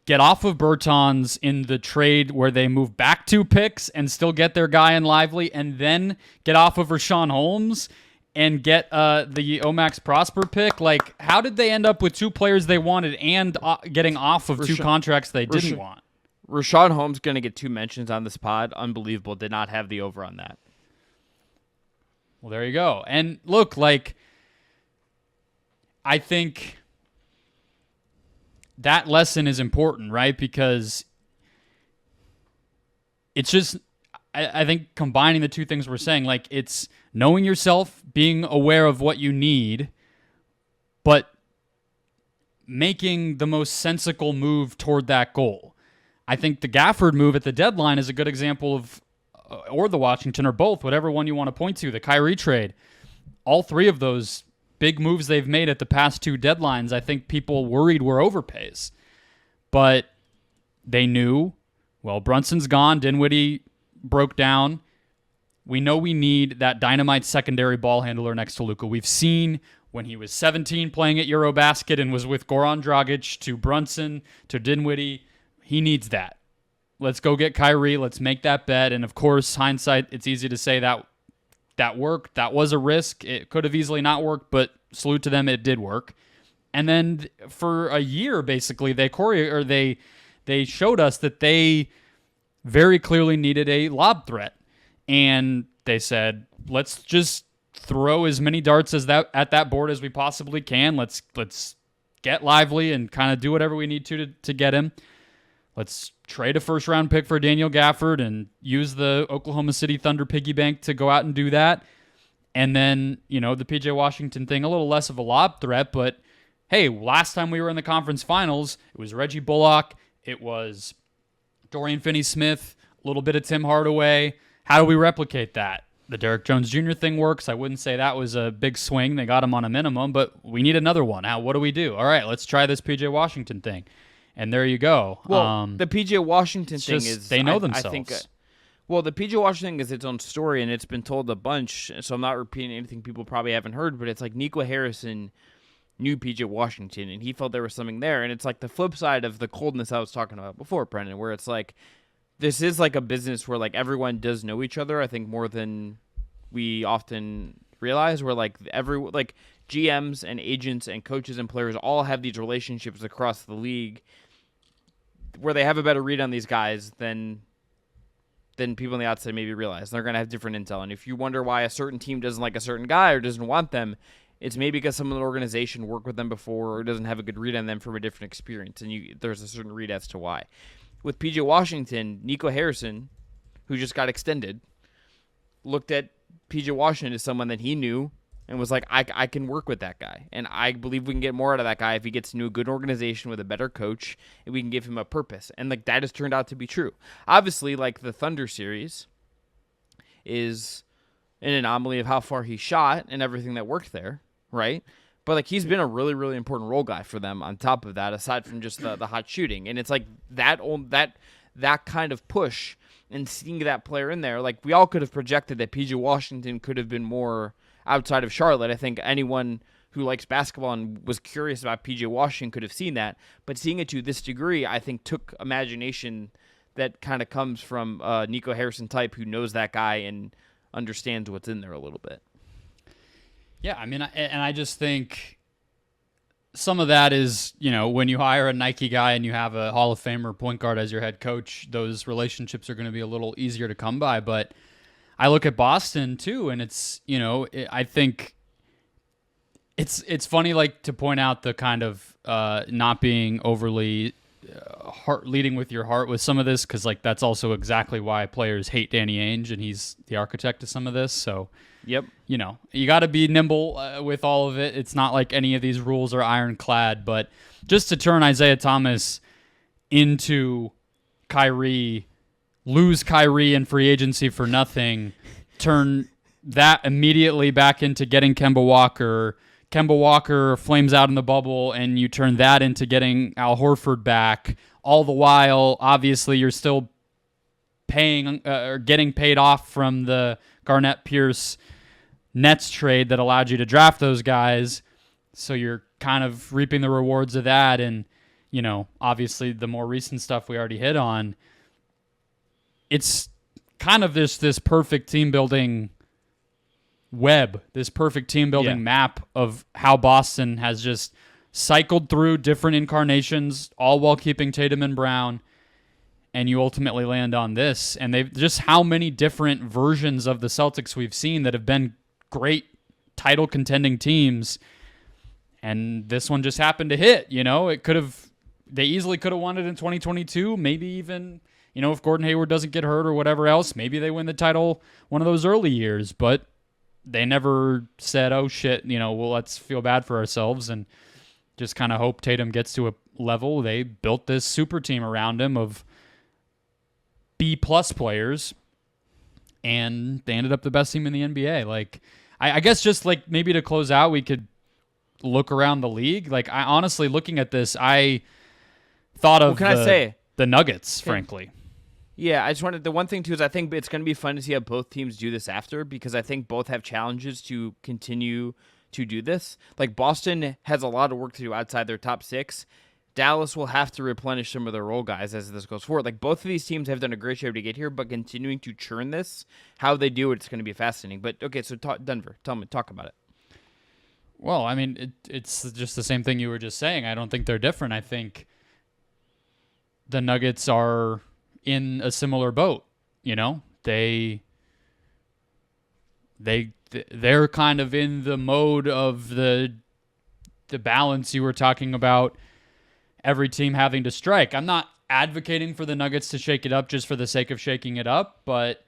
get off of Bertans in the trade where they move back 2 picks and still get their guy in Lively, and then get off of Rashawn Holmes and get the Omax Prosper pick. Like, how did they end up with 2 players they wanted and getting off of 2 contracts they didn't want? Rashawn Holmes going to get 2 mentions on this pod. Unbelievable. Did not have the over on that. Well, there you go. And look, like, I think that lesson is important, right? Because it's just, I think combining the two things we're saying, like it's knowing yourself, being aware of what you need, but making the most sensical move toward that goal. I think the Gafford move at the deadline is a good example of, or the Washington, or both, whatever one you want to point to, the Kyrie trade. All three of those big moves they've made at the past two deadlines, I think people worried were overpays. But they knew, well, Brunson's gone, Dinwiddie broke down. We know we need that dynamite secondary ball handler next to Luka. We've seen when he was 17 playing at Eurobasket and was with Goran Dragic, to Brunson, to Dinwiddie. He needs that. Let's go get Kyrie. Let's make that bet. And of course, hindsight, it's easy to say that worked. That was a risk. It could have easily not worked, but salute to them, it did work. And then for a year, basically, they showed us that they very clearly needed a lob threat. And they said, let's just throw as many darts at that board as we possibly can. Let's get lively and kind of do whatever we need to get him. Let's trade a first-round pick for Daniel Gafford and use the Oklahoma City Thunder piggy bank to go out and do that. And then, the P.J. Washington thing, a little less of a lob threat, but hey, last time we were in the conference finals, it was Reggie Bullock, it was Dorian Finney-Smith, a little bit of Tim Hardaway. How do we replicate that? The Derrick Jones Jr. thing works. I wouldn't say that was a big swing. They got him on a minimum, but we need another one. What do we do? All right, let's try this P.J. Washington thing. And there you go. Well, the P.J. Washington thing is... They know themselves. I think, the P.J. Washington thing is its own story, and it's been told a bunch, so I'm not repeating anything people probably haven't heard, but it's like Nico Harrison knew P.J. Washington, and he felt there was something there. And it's like the flip side of the coldness I was talking about before, Brendon, where it's like, this is like a business where like everyone does know each other, I think, more than we often realize, where like GMs and agents and coaches and players all have these relationships across the league where they have a better read on these guys than people on the outside maybe realize. They're going to have different intel. And if you wonder why a certain team doesn't like a certain guy or doesn't want them, it's maybe because some of the organization worked with them before or doesn't have a good read on them from a different experience. And there's a certain read as to why. With P.J. Washington, Nico Harrison, who just got extended, looked at P.J. Washington as someone that he knew and was like, I can work with that guy. And I believe we can get more out of that guy if he gets into a good organization with a better coach and we can give him a purpose. And like that has turned out to be true. Obviously, like the Thunder series is an anomaly of how far he shot and everything that worked there, right? But like he's been a really, really important role guy for them on top of that, aside from just the hot shooting. And it's like that kind of push and seeing that player in there, like we all could have projected that P.J. Washington could have been more outside of Charlotte. I think anyone who likes basketball and was curious about P.J. Washington could have seen that. But seeing it to this degree, I think took imagination that kind of comes from Nico Harrison type who knows that guy and understands what's in there a little bit. Yeah, I mean, and I just think some of that is, when you hire a Nike guy and you have a Hall of Famer point guard as your head coach, those relationships are going to be a little easier to come by. But I look at Boston too, and it's, I think it's funny, like to point out the kind of not being overly leading with your heart with some of this, because like that's also exactly why players hate Danny Ainge, and he's the architect of some of this. So, yep, you got to be nimble with all of it. It's not like any of these rules are ironclad, but just to turn Isaiah Thomas into Kyrie, lose Kyrie in free agency for nothing, turn that immediately back into getting Kemba Walker. Kemba Walker flames out in the bubble, and you turn that into getting Al Horford back. All the while, obviously, you're still paying or getting paid off from the Garnett Pierce Nets trade that allowed you to draft those guys. So you're kind of reaping the rewards of that. And, obviously, the more recent stuff we already hit on, it's kind of this perfect team building web, this perfect team building map of how Boston has just cycled through different incarnations, all while keeping Tatum and Brown, and you ultimately land on this. And they've just how many different versions of the Celtics we've seen that have been great title contending teams, and this one just happened to hit. It could have they easily could have won it in 2022. Maybe even, if Gordon Hayward doesn't get hurt or whatever else, maybe they win the title one of those early years. But they never said, oh, shit, well, let's feel bad for ourselves and just kind of hope Tatum gets to a level. They built this super team around him of B-plus players, and they ended up the best team in the NBA. Like, I guess just like maybe to close out, we could look around the league. Like, I honestly, looking at this, I thought of the Nuggets, frankly. Yeah, I just wanted, the one thing too is I think it's going to be fun to see how both teams do this after, because I think both have challenges to continue to do this. Like, Boston has a lot of work to do outside their top 6. Dallas will have to replenish some of their role guys as this goes forward. Like, both of these teams have done a great job to get here, but continuing to churn this, how they do it, it's going to be fascinating. But okay, so Denver, talk about it. Well, I mean, it's just the same thing you were just saying. I don't think they're different. I think the Nuggets are in a similar boat. They're kind of in the mode of the balance you were talking about, every team having to strike. I'm not advocating for the Nuggets to shake it up just for the sake of shaking it up, but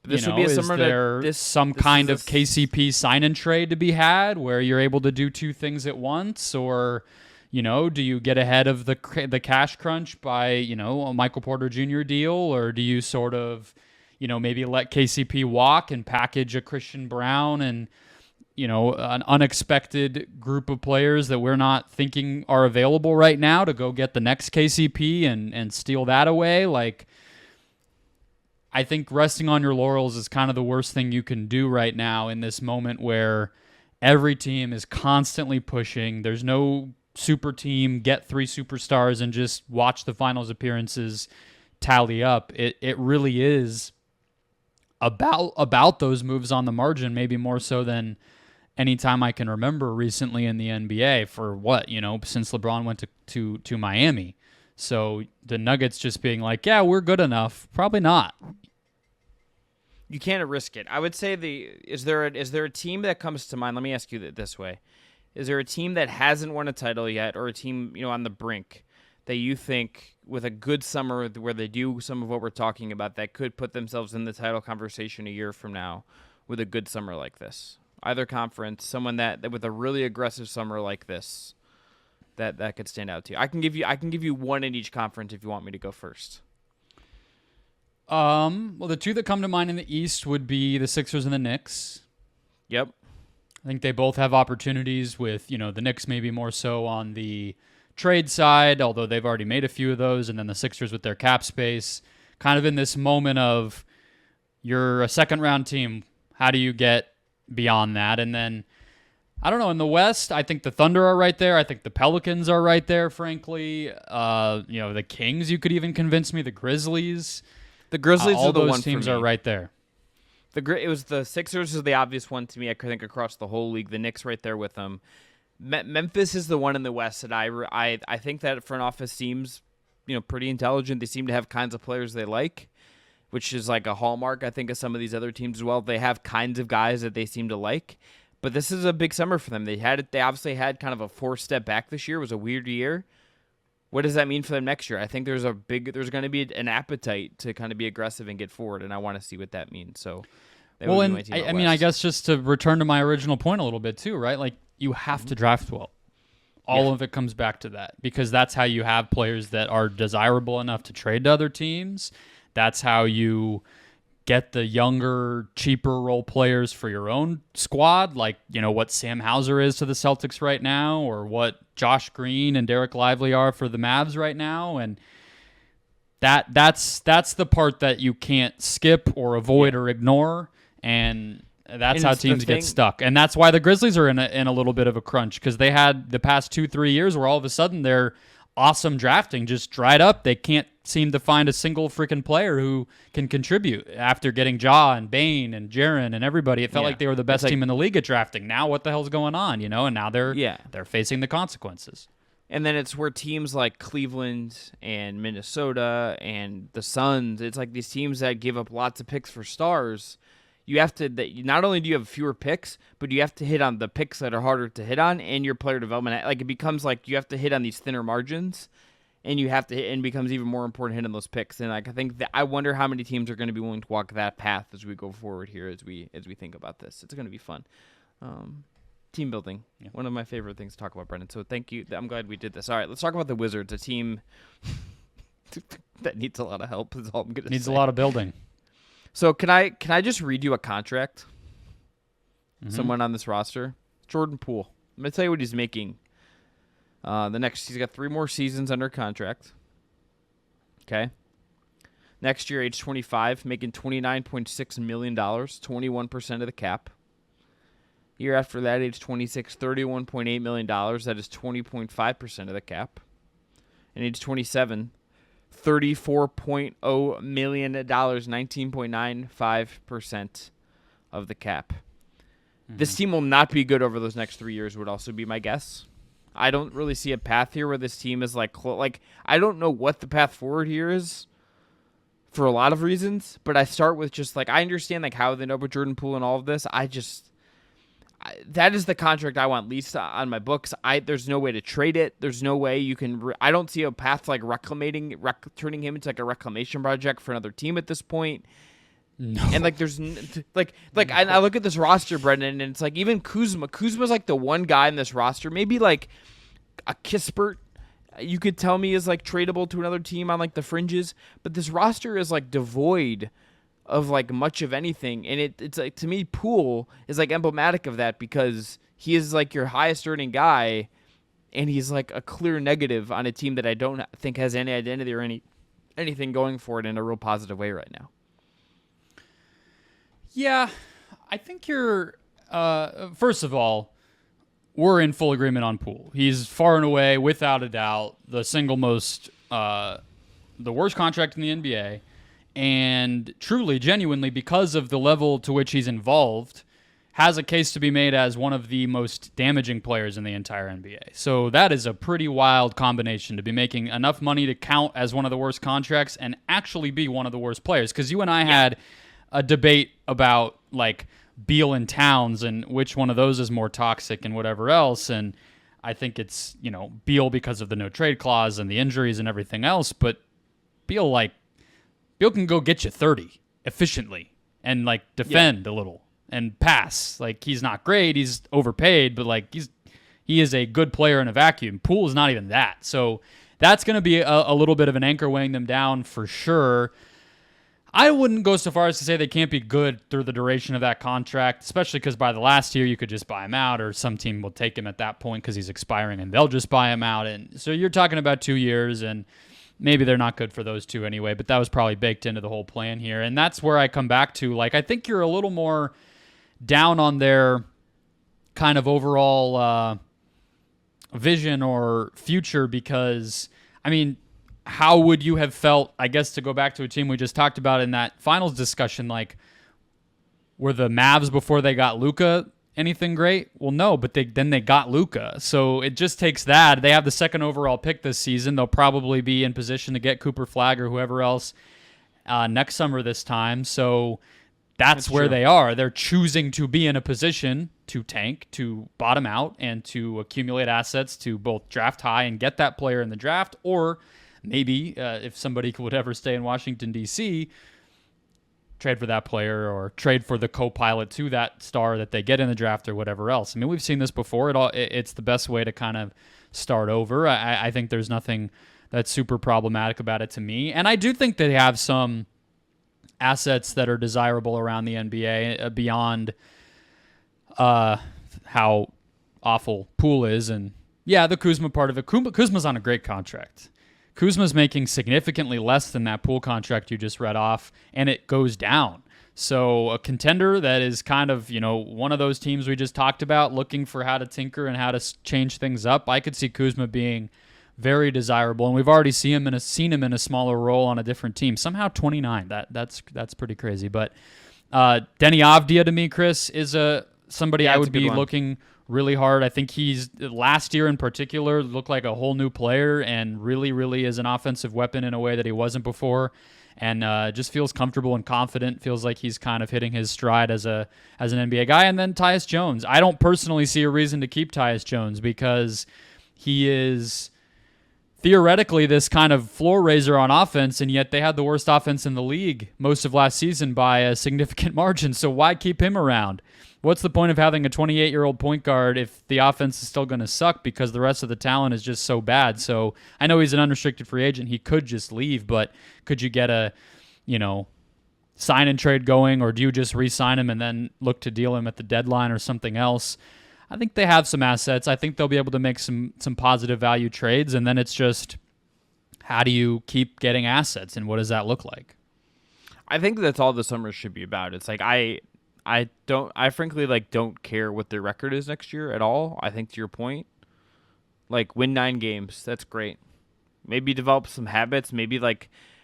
this would be is there some kind of KCP sign and trade to be had where you're able to do two things at once? Or, do you get ahead of the cash crunch by, a Michael Porter Jr. deal? Or do you sort of, maybe let KCP walk and package a Christian Brown and, an unexpected group of players that we're not thinking are available right now to go get the next KCP and steal that away? Like, I think resting on your laurels is kind of the worst thing you can do right now in this moment where every team is constantly pushing. There's no super team, get 3 superstars and just watch the finals appearances tally up. It really is about those moves on the margin, maybe more so than any time I can remember recently in the NBA for since LeBron went to Miami. So the Nuggets just being like, yeah, we're good enough. Probably not. You can't risk it. I would say is there a team that comes to mind? Let me ask you this way. Is there a team that hasn't won a title yet, or a team, on the brink, that you think with a good summer where they do some of what we're talking about that could put themselves in the title conversation a year from now with a good summer like this? Either conference, someone that with a really aggressive summer like this that could stand out to you. I can give you one in each conference if you want me to go first. Well, the two that come to mind in the East would be the Sixers and the Knicks. Yep. I think they both have opportunities with, the Knicks maybe more so on the trade side, although they've already made a few of those, and then the Sixers with their cap space, kind of in this moment of you're a second-round team. How do you get beyond that? And then, I don't know, in the West, I think the Thunder are right there. I think the Pelicans are right there, frankly. The Kings, you could even convince me. The Grizzlies. The Grizzlies all are the those one teams for me. are right there. It was the Sixers is the obvious one to me. I think across the whole league, the Knicks right there with them. Memphis is the one in the West that I think that front office seems pretty intelligent. They seem to have kinds of players they like, which is like a hallmark I think of some of these other teams as well. They have kinds of guys that they seem to like. But this is a big summer for them. They obviously had kind of a 4-step back this year. It was a weird year. What does that mean for them next year? I think there's going to be an appetite to kind of be aggressive and get forward, and I want to see what that means. So, I guess just to return to my original point a little bit too, right? Like, you have to draft well. All of it comes back to that, because that's how you have players that are desirable enough to trade to other teams. That's how you get the younger, cheaper role players for your own squad, like, what Sam Hauser is to the Celtics right now, or what Josh Green and Derek Lively are for the Mavs right now. And that's the part that you can't skip or avoid or ignore. And that's how teams get stuck. And that's why the Grizzlies are in a little bit of a crunch, because they had the past 2-3 years where all of a sudden their awesome drafting just dried up. They can't seem to find a single freaking player who can contribute after getting Ja and Bane and Jaren and everybody. It felt like they were the best team in the league at drafting. Now what the hell's going on, And now they're facing the consequences. And then it's where teams like Cleveland and Minnesota and the Suns, it's like these teams that give up lots of picks for stars. You have to, not only do you have fewer picks, but you have to hit on the picks that are harder to hit on and your player development. Like, it becomes like you have to hit on these thinner margins. and you have to hit, and becomes even more important hitting those picks. And like I think that I wonder how many teams are going to be willing to walk that path as we go forward here, as we think about this. It's going to be fun. Team building, one of my favorite things to talk about, Brendon. So thank you. I'm glad we did this. All right, let's talk about the Wizards, a team that needs a lot of help. Is all I'm going to say. Needs a lot of building. So can I just read you a contract? Someone on this roster, Jordan Poole. I'm going to tell you what he's making. He's got 3 more seasons under contract. Okay. Next year, age 25, making $29.6 million, 21% of the cap. Year after that, age 26, $31.8 million. That is 20.5% of the cap. And age 27, $34.0 million, 19.95% of the cap. This team will not be good over those next 3 years, would also be my guess. I don't really see a path here where this team is like I don't know what the path forward here is for a lot of reasons, but I start with just like I understand like how they know about Jordan Poole and all of this. That is the contract I want least on my books. There's no way to trade it. There's no way you can. I don't see a path to like turning him into like a reclamation project for another team at this point. No. And like there's I look at this roster, Brendon, and it's like even Kuzma's like the one guy in this roster, maybe like a Kispert you could tell me is like tradable to another team on like the fringes, but this roster is like devoid of like much of anything, and it's like to me Poole is like emblematic of that because he is like your highest earning guy, and he's like a clear negative on a team that I don't think has any identity or anything going for it in a real positive way right now. Yeah, I think you're. First of all, we're in full agreement on Poole. He's far and away, without a doubt, the single most, the worst contract in the NBA, and truly, genuinely, because of the level to which he's involved, has a case to be made as one of the most damaging players in the entire NBA. So that is a pretty wild combination to be making enough money to count as one of the worst contracts and actually be one of the worst players. Because you and I had a debate about like Beal and Towns and which one of those is more toxic and whatever else. And I think it's, Beal because of the no trade clause and the injuries and everything else. But Beal can go get you 30 efficiently and like defend a little and pass. Like he's not great. He's overpaid, but like he is a good player in a vacuum. Poole is not even that. So that's going to be a little bit of an anchor weighing them down for sure. I wouldn't go so far as to say they can't be good through the duration of that contract, especially because by the last year you could just buy him out, or some team will take him at that point because he's expiring and they'll just buy him out. And so you're talking about 2 years, and maybe they're not good for those 2 anyway, but that was probably baked into the whole plan here. And that's where I come back to. Like, I think you're a little more down on their kind of overall vision or future because, I mean, how would you have felt, I guess, to go back to a team we just talked about in that finals discussion, like, were the Mavs before they got Luka anything great? Well, no, but then they got Luka. So it just takes that. They have the 2nd overall pick this season. They'll probably be in position to get Cooper Flagg or whoever else next summer this time. So that's where they are. They're choosing to be in a position to tank, to bottom out, and to accumulate assets to both draft high and get that player in the draft, or maybe if somebody would ever stay in Washington, D.C., trade for that player or trade for the co-pilot to that star that they get in the draft or whatever else. I mean, we've seen this before. It's the best way to kind of start over. I think there's nothing that's super problematic about it to me. And I do think they have some assets that are desirable around the NBA beyond how awful Poole is. And, yeah, the Kuzma part of it. Kuzma's on a great contract. Kuzma's making significantly less than that Poole contract you just read off, and it goes down. So a contender that is kind of, one of those teams we just talked about, looking for how to tinker and how to change things up, I could see Kuzma being very desirable, and we've already seen him in a smaller role on a different team. Somehow 29, that's pretty crazy. But Denny Avdia to me, Chris, is somebody I would be looking really hard. I think he's, last year in particular, looked like a whole new player and really, really is an offensive weapon in a way that he wasn't before, and just feels comfortable and confident, feels like he's kind of hitting his stride as an NBA guy. And then Tyus Jones. I don't personally see a reason to keep Tyus Jones because he is theoretically this kind of floor raiser on offense, and yet they had the worst offense in the league most of last season by a significant margin. So why keep him around? What's the point of having a 28-year-old point guard if the offense is still going to suck because the rest of the talent is just so bad? So I know he's an unrestricted free agent. He could just leave, but could you get a, sign and trade going, or do you just re-sign him and then look to deal him at the deadline or something else? I think they have some assets. I think they'll be able to make some positive value trades, and then it's just how do you keep getting assets, and what does that look like? I think that's all the summer should be about. It's like I frankly don't care what their record is next year at all. I think to your point, win 9 games, that's great. Maybe develop some habits. Maybe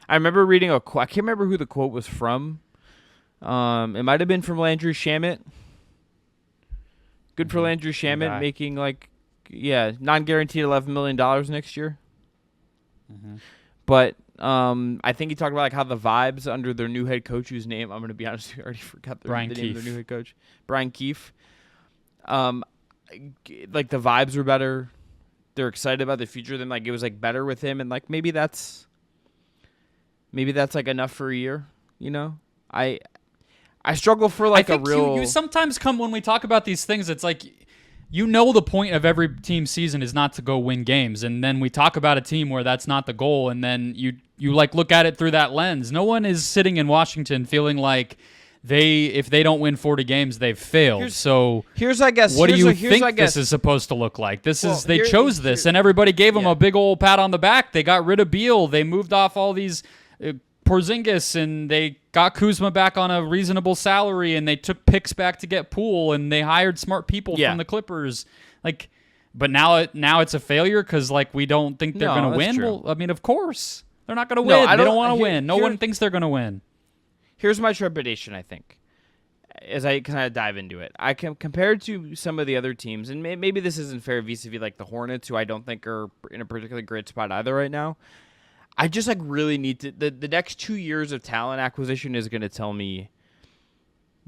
I remember reading I can't remember who the quote was from. It might have been from Landry Shamet. Good for Landry Shamet making non-guaranteed $11 million next year. Mm-hmm. But I think he talked about how the vibes under their new head coach, whose name I'm going to be honest, I already forgot the name of their new head coach, Brian Keefe. The vibes were better. They're excited about the future. Then it was better with him, and maybe that's enough for a year. I struggle for I think you sometimes come when we talk about these things. It's the point of every team season is not to go win games, and then we talk about a team where that's not the goal, and then you look at it through that lens. No one is sitting in Washington feeling like if they don't win 40 games, they've failed. What do you think this is supposed to look like? They chose this, and everybody gave them a big old pat on the back. They got rid of Beal. They moved off all these Porzingis, and they got Kuzma back on a reasonable salary, and they took picks back to get Poole, and they hired smart people from the Clippers. But now it's a failure because we don't think they're going to win. True. Well, I mean, of course they're not going to win. They don't want to win. No one thinks they're going to win. Here's my trepidation, I think, as I kind of dive into it. I can compare it to some of the other teams, and maybe this isn't fair vis-a-vis the Hornets, who I don't think are in a particularly great spot either right now. I just really need to the next 2 years of talent acquisition is going to tell me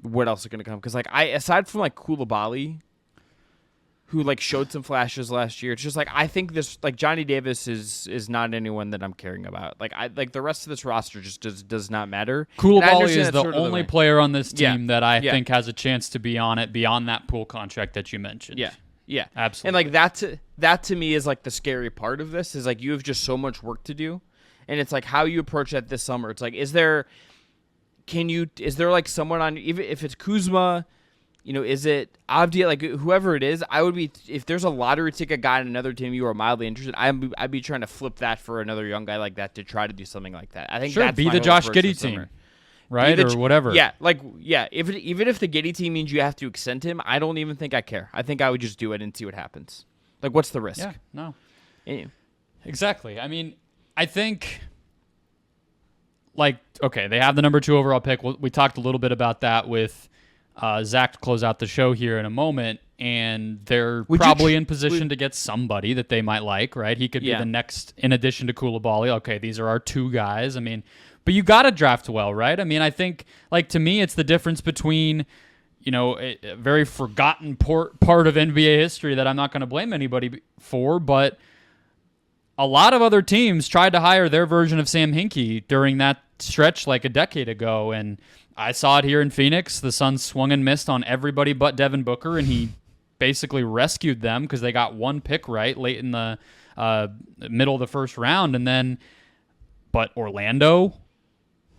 what else is going to come, because aside from Koulibaly, who showed some flashes last year, it's just I think this Johnny Davis is not anyone that I'm caring about. The rest of this roster just does not matter. Koulibaly is the only player on this team that I think has a chance to be on it beyond that Poole contract that you mentioned. Yeah, absolutely. And that to me is the scary part of this is you have just so much work to do. And it's how you approach that this summer. It's is there someone on, even if it's Kuzma, is it Avdia, whoever it is, I would be, if there's a lottery ticket guy on another team you are mildly interested, I'd be trying to flip that for another young guy like that to try to do something like that. I think that's be the Josh Giddey team, right? Or whatever. Even if the Giddey team means you have to extend him, I don't even think I care. I think I would just do it and see what happens. What's the risk? Yeah, no. Anyway. Exactly. I mean, I think, okay, they have the number 2 overall pick. We talked a little bit about that with Zach to close out the show here in a moment, and they're probably in position to get somebody that they might like, right? He could be the next, in addition to Koulibaly. Okay, these are our 2 guys. I mean, but you got to draft well, right? I mean, I think, to me, it's the difference between, a very forgotten part of NBA history that I'm not going to blame anybody for, but a lot of other teams tried to hire their version of Sam Hinkie during that stretch a decade ago, and I saw it here in Phoenix. The Suns swung and missed on everybody but Devin Booker, and he basically rescued them because they got 1 pick right late in the middle of the first round, but Orlando,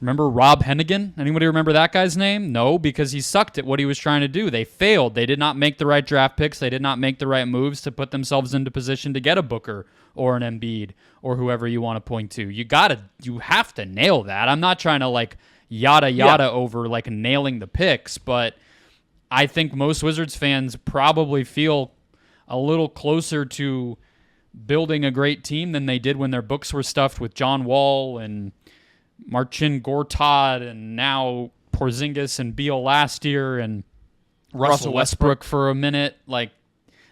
remember Rob Hennigan? Anybody remember that guy's name? No, because he sucked at what he was trying to do. They failed. They did not make the right draft picks. They did not make the right moves to put themselves into position to get a Booker or an Embiid or whoever you want to point to. You have to nail that. I'm not trying to yada over nailing the picks, but I think most Wizards fans probably feel a little closer to building a great team than they did when their books were stuffed with John Wall and Marcin Gortat and now Porzingis and Beal last year and Russell Westbrook for a minute.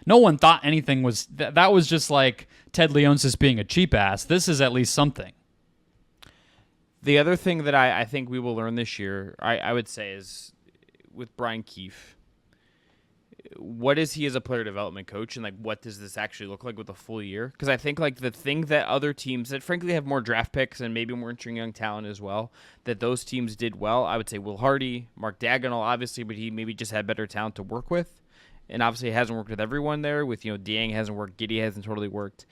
No one thought anything was that was just Ted Leonsis being a cheap ass. This is at least something. The other thing that I think we will learn this year, I would say, is with Brian Keefe, what is he as a player development coach, and like what does this actually look like with a full year? Because I think like the thing that other teams that frankly have more draft picks and maybe more interesting young talent as well, that those teams did well. I would say Will Hardy, Mark Dagnall, obviously, but he maybe just had better talent to work with, and obviously it hasn't worked with everyone there. With Dieng hasn't worked, Giddey hasn't totally worked.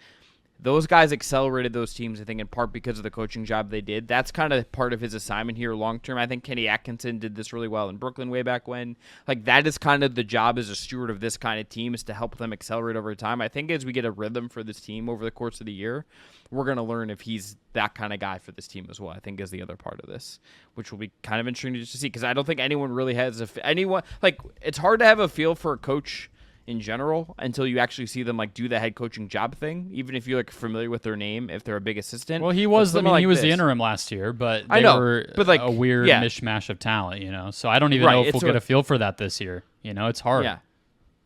Those guys accelerated those teams, I think, in part because of the coaching job they did. That's kind of part of his assignment here long term. I think Kenny Atkinson did this really well in Brooklyn way back when. Like, that is kind of the job as a steward of this kind of team, is to help them accelerate over time. I think as we get a rhythm for this team over the course of the year, we're going to learn if he's that kind of guy for this team as well, I think, is the other part of this, which will be kind of interesting to see, because I don't think anyone really has it's hard to have a feel for a coach in general until you actually see them like do the head coaching job thing, even if you're like familiar with their name, if they're a big assistant. Well, he was he was the interim last year, but they were like a weird mishmash of talent, so I don't even know if we'll get a feel for that this year. It's hard.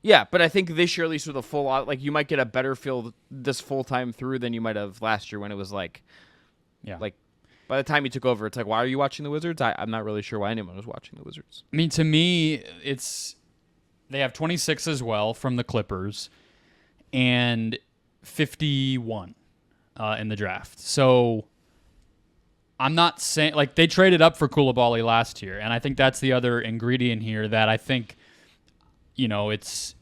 Yeah, but I think this year, at least with a full lot, like you might get a better feel this full time through than you might have last year when it was like by the time he took over, it's like, why are you watching the Wizards? I'm not really sure why anyone was watching the Wizards. I mean, to me, they have 26 as well from the Clippers and 51 in the draft. So I'm not saying, like, they traded up for Coulibaly last year, and I think that's the other ingredient here that I think, it's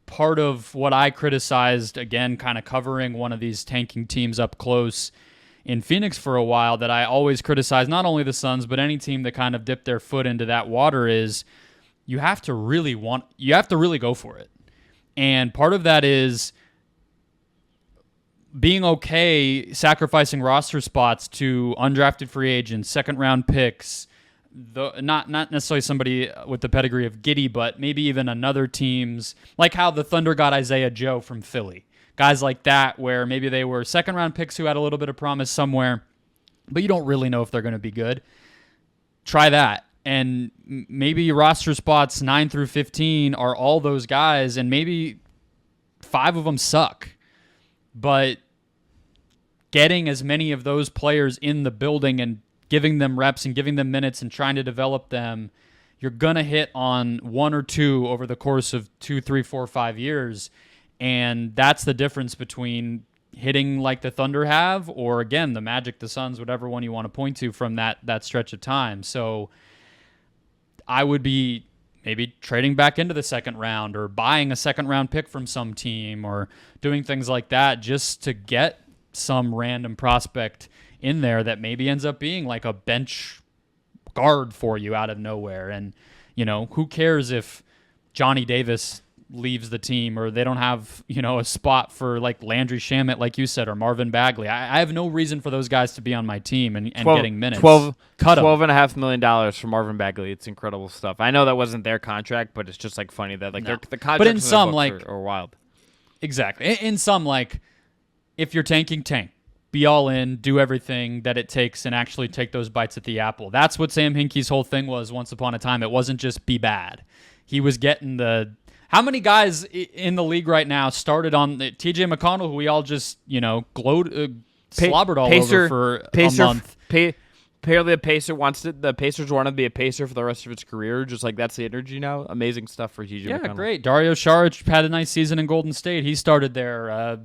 part of what I criticized, again, kind of covering one of these tanking teams up close in Phoenix for a while, that I always criticize not only the Suns, but any team that kind of dipped their foot into that water is you have to really go for it. And part of that is being okay sacrificing roster spots to undrafted free agents, second-round picks, not necessarily somebody with the pedigree of Giddey, but maybe even another team's, like how the Thunder got Isaiah Joe from Philly. Guys like that, where maybe they were second-round picks who had a little bit of promise somewhere, but you don't really know if they're going to be good. Try that. And maybe roster spots 9 through 15 are all those guys, and maybe 5 of them suck. But getting as many of those players in the building and giving them reps and giving them minutes and trying to develop them, you're going to hit on 1 or 2 over the course of 2, 3, 4, 5 years. And that's the difference between hitting like the Thunder have, or, again, the Magic, the Suns, whatever one you want to point to from that stretch of time. So I would be maybe trading back into the second round or buying a second-round pick from some team or doing things like that just to get some random prospect in there that maybe ends up being like a bench guard for you out of nowhere. And, who cares if Johnny Davis leaves the team or they don't have, a spot for like Landry Shamet, like you said, or Marvin Bagley. I have no reason for those guys to be on my team and getting minutes. $12.5 million for Marvin Bagley. It's incredible stuff. I know that wasn't their contract, but it's just like funny that the contracts but in some are wild. Exactly. In some, like, if you're tanking, tank. Be all in, do everything that it takes, and actually take those bites at the apple. That's what Sam Hinkie's whole thing was once upon a time. It wasn't just be bad. He was getting how many guys in the league right now started on TJ McConnell, who we all just, slobbered all over for a month. Apparently the Pacers wanted to be a Pacer for the rest of his career. Just like that's the energy now. Amazing stuff for TJ McConnell. Yeah, great. Dario Saric had a nice season in Golden State. He started there.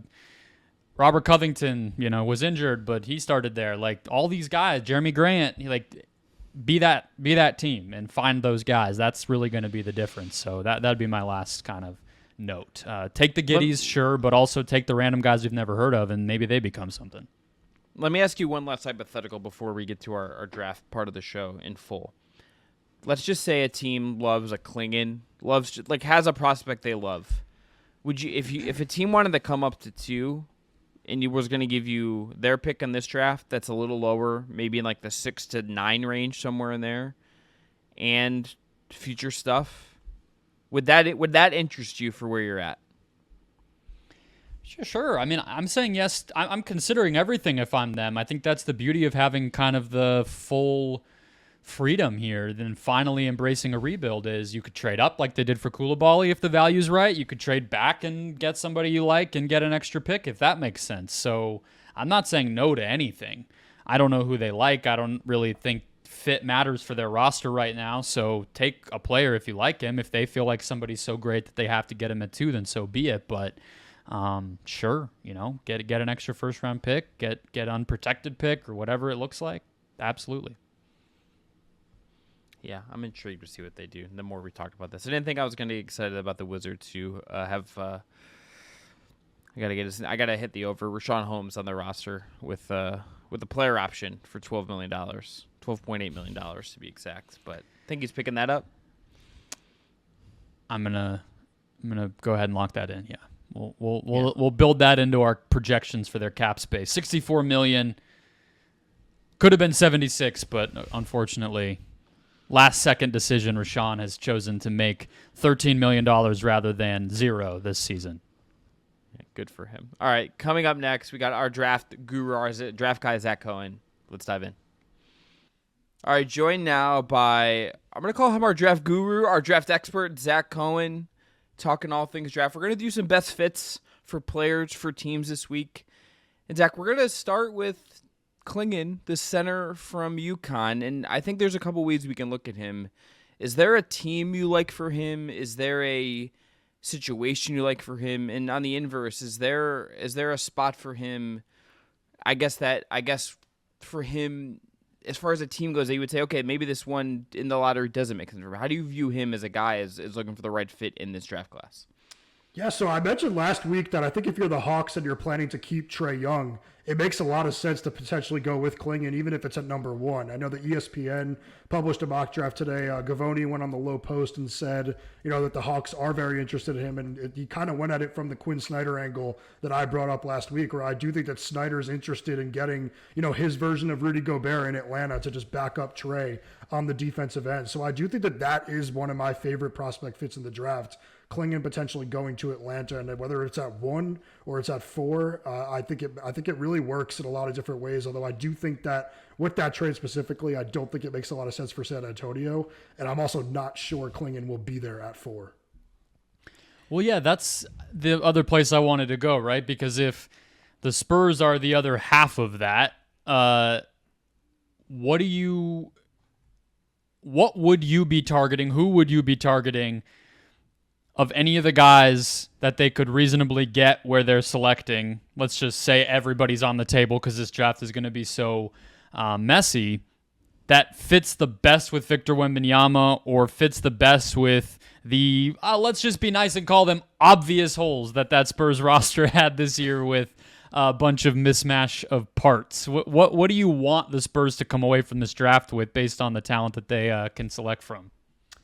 Robert Covington, was injured, but he started there. Like, all these guys, Jeremy Grant, be that team and find those guys. That's really going to be the difference. So that'd be my last kind of note. Take the Giddies, sure, but also take the random guys we've never heard of, and maybe they become something. Let me ask you one last hypothetical before we get to our draft part of the show in full. Let's just say a team loves a Kleen, has a prospect they love. Would you, if a team wanted to come up to 2, and he was going to give you their pick in this draft that's a little lower, maybe in like the 6 to 9 range, somewhere in there, and future stuff, would that interest you for where you're at? Sure. I mean, I'm saying yes. I'm considering everything if I'm them. I think that's the beauty of having kind of the full freedom here, then finally embracing a rebuild is you could trade up like they did for Coulibaly if the value's right. You could trade back and get somebody you like and get an extra pick if that makes sense. So I'm not saying no to anything. I don't know who they like. I don't really think fit matters for their roster right now. So take a player if you like him. If they feel like somebody's so great that they have to get him at 2, then so be it. But sure, get an extra first round pick, get unprotected pick or whatever it looks like. Absolutely. Yeah, I'm intrigued to see what they do. The more we talked about this, I didn't think I was going to be excited about the Wizards to have. I gotta hit the over. Rashawn Holmes on the roster with the player option for $12 million, $12.8 million to be exact. But I think he's picking that up. I'm gonna go ahead and lock that in. Yeah, we'll build that into our projections for their cap space. $64 million could have been 76, but unfortunately, last second decision. Rashawn has chosen to make $13 million rather than 0 this season. Good for him. All right, coming up next, we got our draft guru, our draft guy, Zach Cohen. Let's dive in. All right, joined now by, I'm going to call him our draft guru, our draft expert, Zach Cohen, talking all things draft. We're going to do some best fits for players, for teams this week. And Zach, we're going to start with Kleen, the center from UConn, and I think there's a couple ways we can look at him. Is there a team you like for him? Is there a situation you like for him? And on the inverse, is there a spot for him? I guess for him, as far as a team goes, that you would say, okay, maybe this one in the lottery doesn't make sense. How do you view him as a guy as looking for the right fit in this draft class? Yeah, so I mentioned last week that I think if you're the Hawks and you're planning to keep Trae Young, it makes a lot of sense to potentially go with Kleen, even if it's at number 1. I know that ESPN published a mock draft today. Gavoni went on the low post and said, that the Hawks are very interested in him, and he kind of went at it from the Quinn Snyder angle that I brought up last week, where I do think that Snyder's interested in getting, his version of Rudy Gobert in Atlanta to just back up Trae on the defensive end. So I do think that is one of my favorite prospect fits in the draft. Kleen potentially going to Atlanta, and whether it's at 1 or it's at 4, I think it really works in a lot of different ways. Although I do think that with that trade specifically, I don't think it makes a lot of sense for San Antonio, and I'm also not sure Kleen will be there at 4. Well, yeah, that's the other place I wanted to go, right? Because if the Spurs are the other half of that, what would you be targeting? Who would you be targeting of any of the guys that they could reasonably get where they're selecting? Let's just say everybody's on the table because this draft is going to be so messy. That fits the best with Victor Wembanyama, or fits the best with the, let's just be nice and call them obvious holes that Spurs roster had this year with a bunch of mismatch of parts. What do you want the Spurs to come away from this draft with based on the talent that they can select from?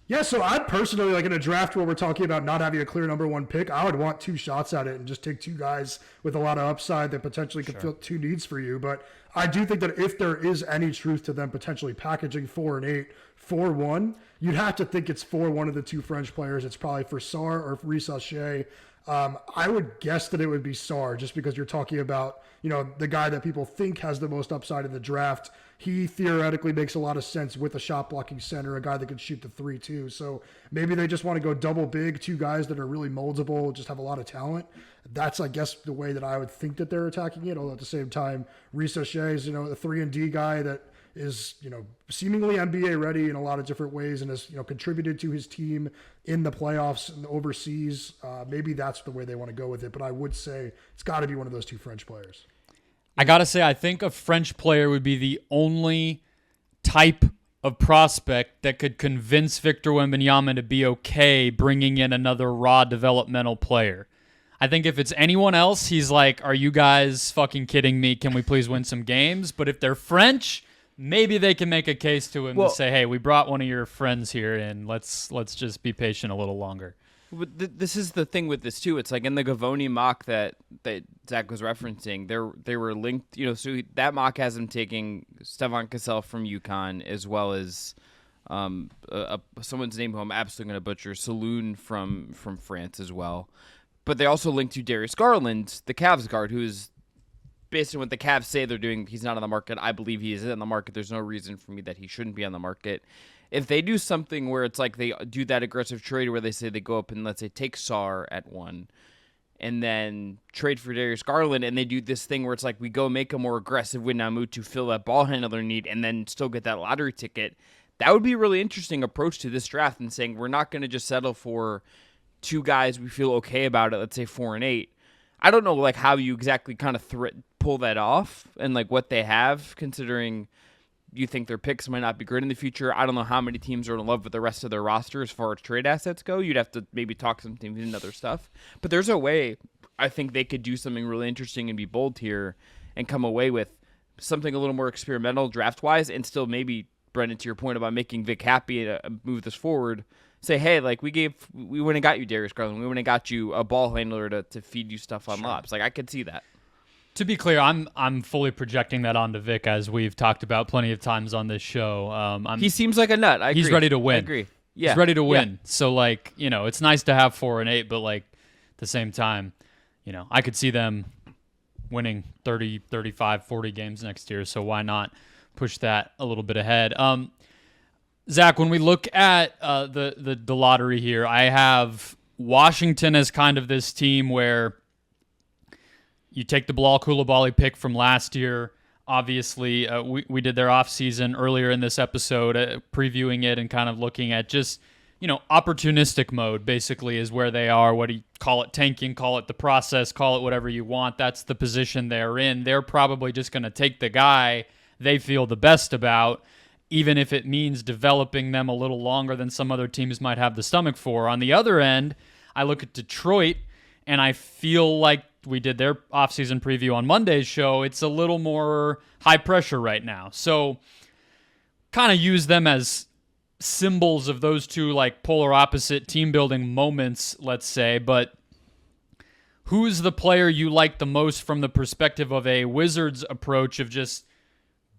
Yeah, so I'd personally, like in a draft where we're talking about not having a clear number 1 pick, I would want 2 shots at it and just take 2 guys with a lot of upside that potentially could fill 2 needs for you. But I do think that if there is any truth to them potentially packaging 4 and 8 for 1, you'd have to think it's for one of the 2 French players. It's probably for Sarr or for Risa Shea. I would guess that it would be Sarr, just because you're talking about, the guy that people think has the most upside in the draft. He theoretically makes a lot of sense with a shot blocking center, a guy that can shoot the 3 too. So maybe they just want to go double big, 2 guys that are really moldable, just have a lot of talent. That's, I guess, the way that I would think that they're attacking it. Although at the same time, Risa Shea is, a 3-and-D guy that is, seemingly NBA ready in a lot of different ways and has, contributed to his team in the playoffs and overseas. Maybe that's the way they want to go with it. But I would say it's got to be one of those 2 French players. I got to say, I think a French player would be the only type of prospect that could convince Victor Wembanyama to be okay bringing in another raw developmental player. I think if it's anyone else, he's like, are you guys fucking kidding me? Can we please win some games? But if they're French, maybe they can make a case to him to say, hey, we brought one of your friends here, and let's just be patient a little longer. But this is the thing with this too. It's like in the Gavoni mock that Zach was referencing, they were linked. So that mock has him taking Stephon Cassell from UConn, as well as someone's name who I'm absolutely going to butcher, Saloon from France as well. But they also linked to Darius Garland, the Cavs guard, who is based on what the Cavs say they're doing. He's not on the market. I believe he is on the market. There's no reason for me that he shouldn't be on the market. If they do something where it's like they do that aggressive trade where they say they go up and, let's say, take Sarr at 1, and then trade for Darius Garland, and they do this thing where it's like we go make a more aggressive win now move to fill that ball handler need and then still get that lottery ticket. That would be a really interesting approach to this draft, and saying we're not going to just settle for two guys we feel okay about it, let's say 4 and 8. I don't know like how you exactly kind of pull that off and like what they have, considering you think their picks might not be great in the future. I don't know how many teams are in love with the rest of their roster as far as trade assets go. You'd have to maybe talk some teams into other stuff. But there's a way I think they could do something really interesting and be bold here and come away with something a little more experimental draft-wise, and still maybe, Brendon, to your point about making Vic happy to move this forward, say, hey, like we went and got you Darius Garland. We went and got you a ball handler to feed you stuff on lobs. Like I could see that. To be clear, I'm fully projecting that onto Vic, as we've talked about plenty of times on this show. He seems like a nut. He's ready to win. I agree. Yeah. He's ready to win. Yeah. So, like, it's nice to have 4 and 8, but, like, at the same time, I could see them winning 30, 35, 40 games next year, so why not push that a little bit ahead? Zach, when we look at the lottery here, I have Washington as kind of this team where you take the Bilal Coulibaly pick from last year. Obviously, we did their offseason earlier in this episode, previewing it and kind of looking at just, opportunistic mode basically is where they are. What do you call it? Tanking, call it the process, call it whatever you want. That's the position they're in. They're probably just going to take the guy they feel the best about, even if it means developing them a little longer than some other teams might have the stomach for. On the other end, I look at Detroit, and I feel like we did their offseason preview on Monday's show. It's a little more high pressure right now. So kind of use them as symbols of those two like polar opposite team building moments, let's say. But who's the player you like the most from the perspective of a Wizards approach of just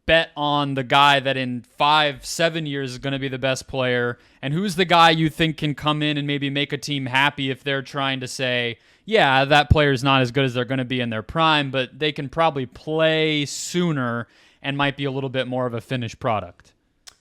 bet on the guy that in 5-7 years is going to be the best player? And who's the guy you think can come in and maybe make a team happy if they're trying to say, yeah, that player's not as good as they're going to be in their prime, but they can probably play sooner and might be a little bit more of a finished product?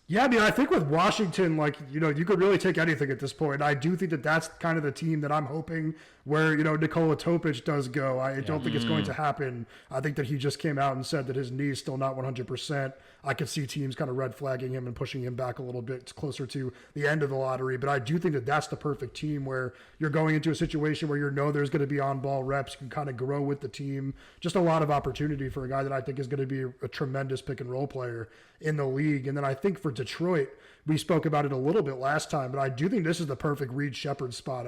Yeah, I mean, I think with Washington, you could really take anything at this point. I do think that that's kind of the team that I'm hoping where, Nikola Topic does go. I don't think it's going to happen. I think that he just came out and said that his knee is still not 100%. I could see teams kind of red flagging him and pushing him back a little bit closer to the end of the lottery. But I do think that that's the perfect team where you're going into a situation where there's going to be on-ball reps. You can kind of grow with the team. Just a lot of opportunity for a guy that I think is going to be a tremendous pick-and-roll player in the league. And then I think for Detroit, we spoke about it a little bit last time, but I do think this is the perfect Reed Shepherd spot.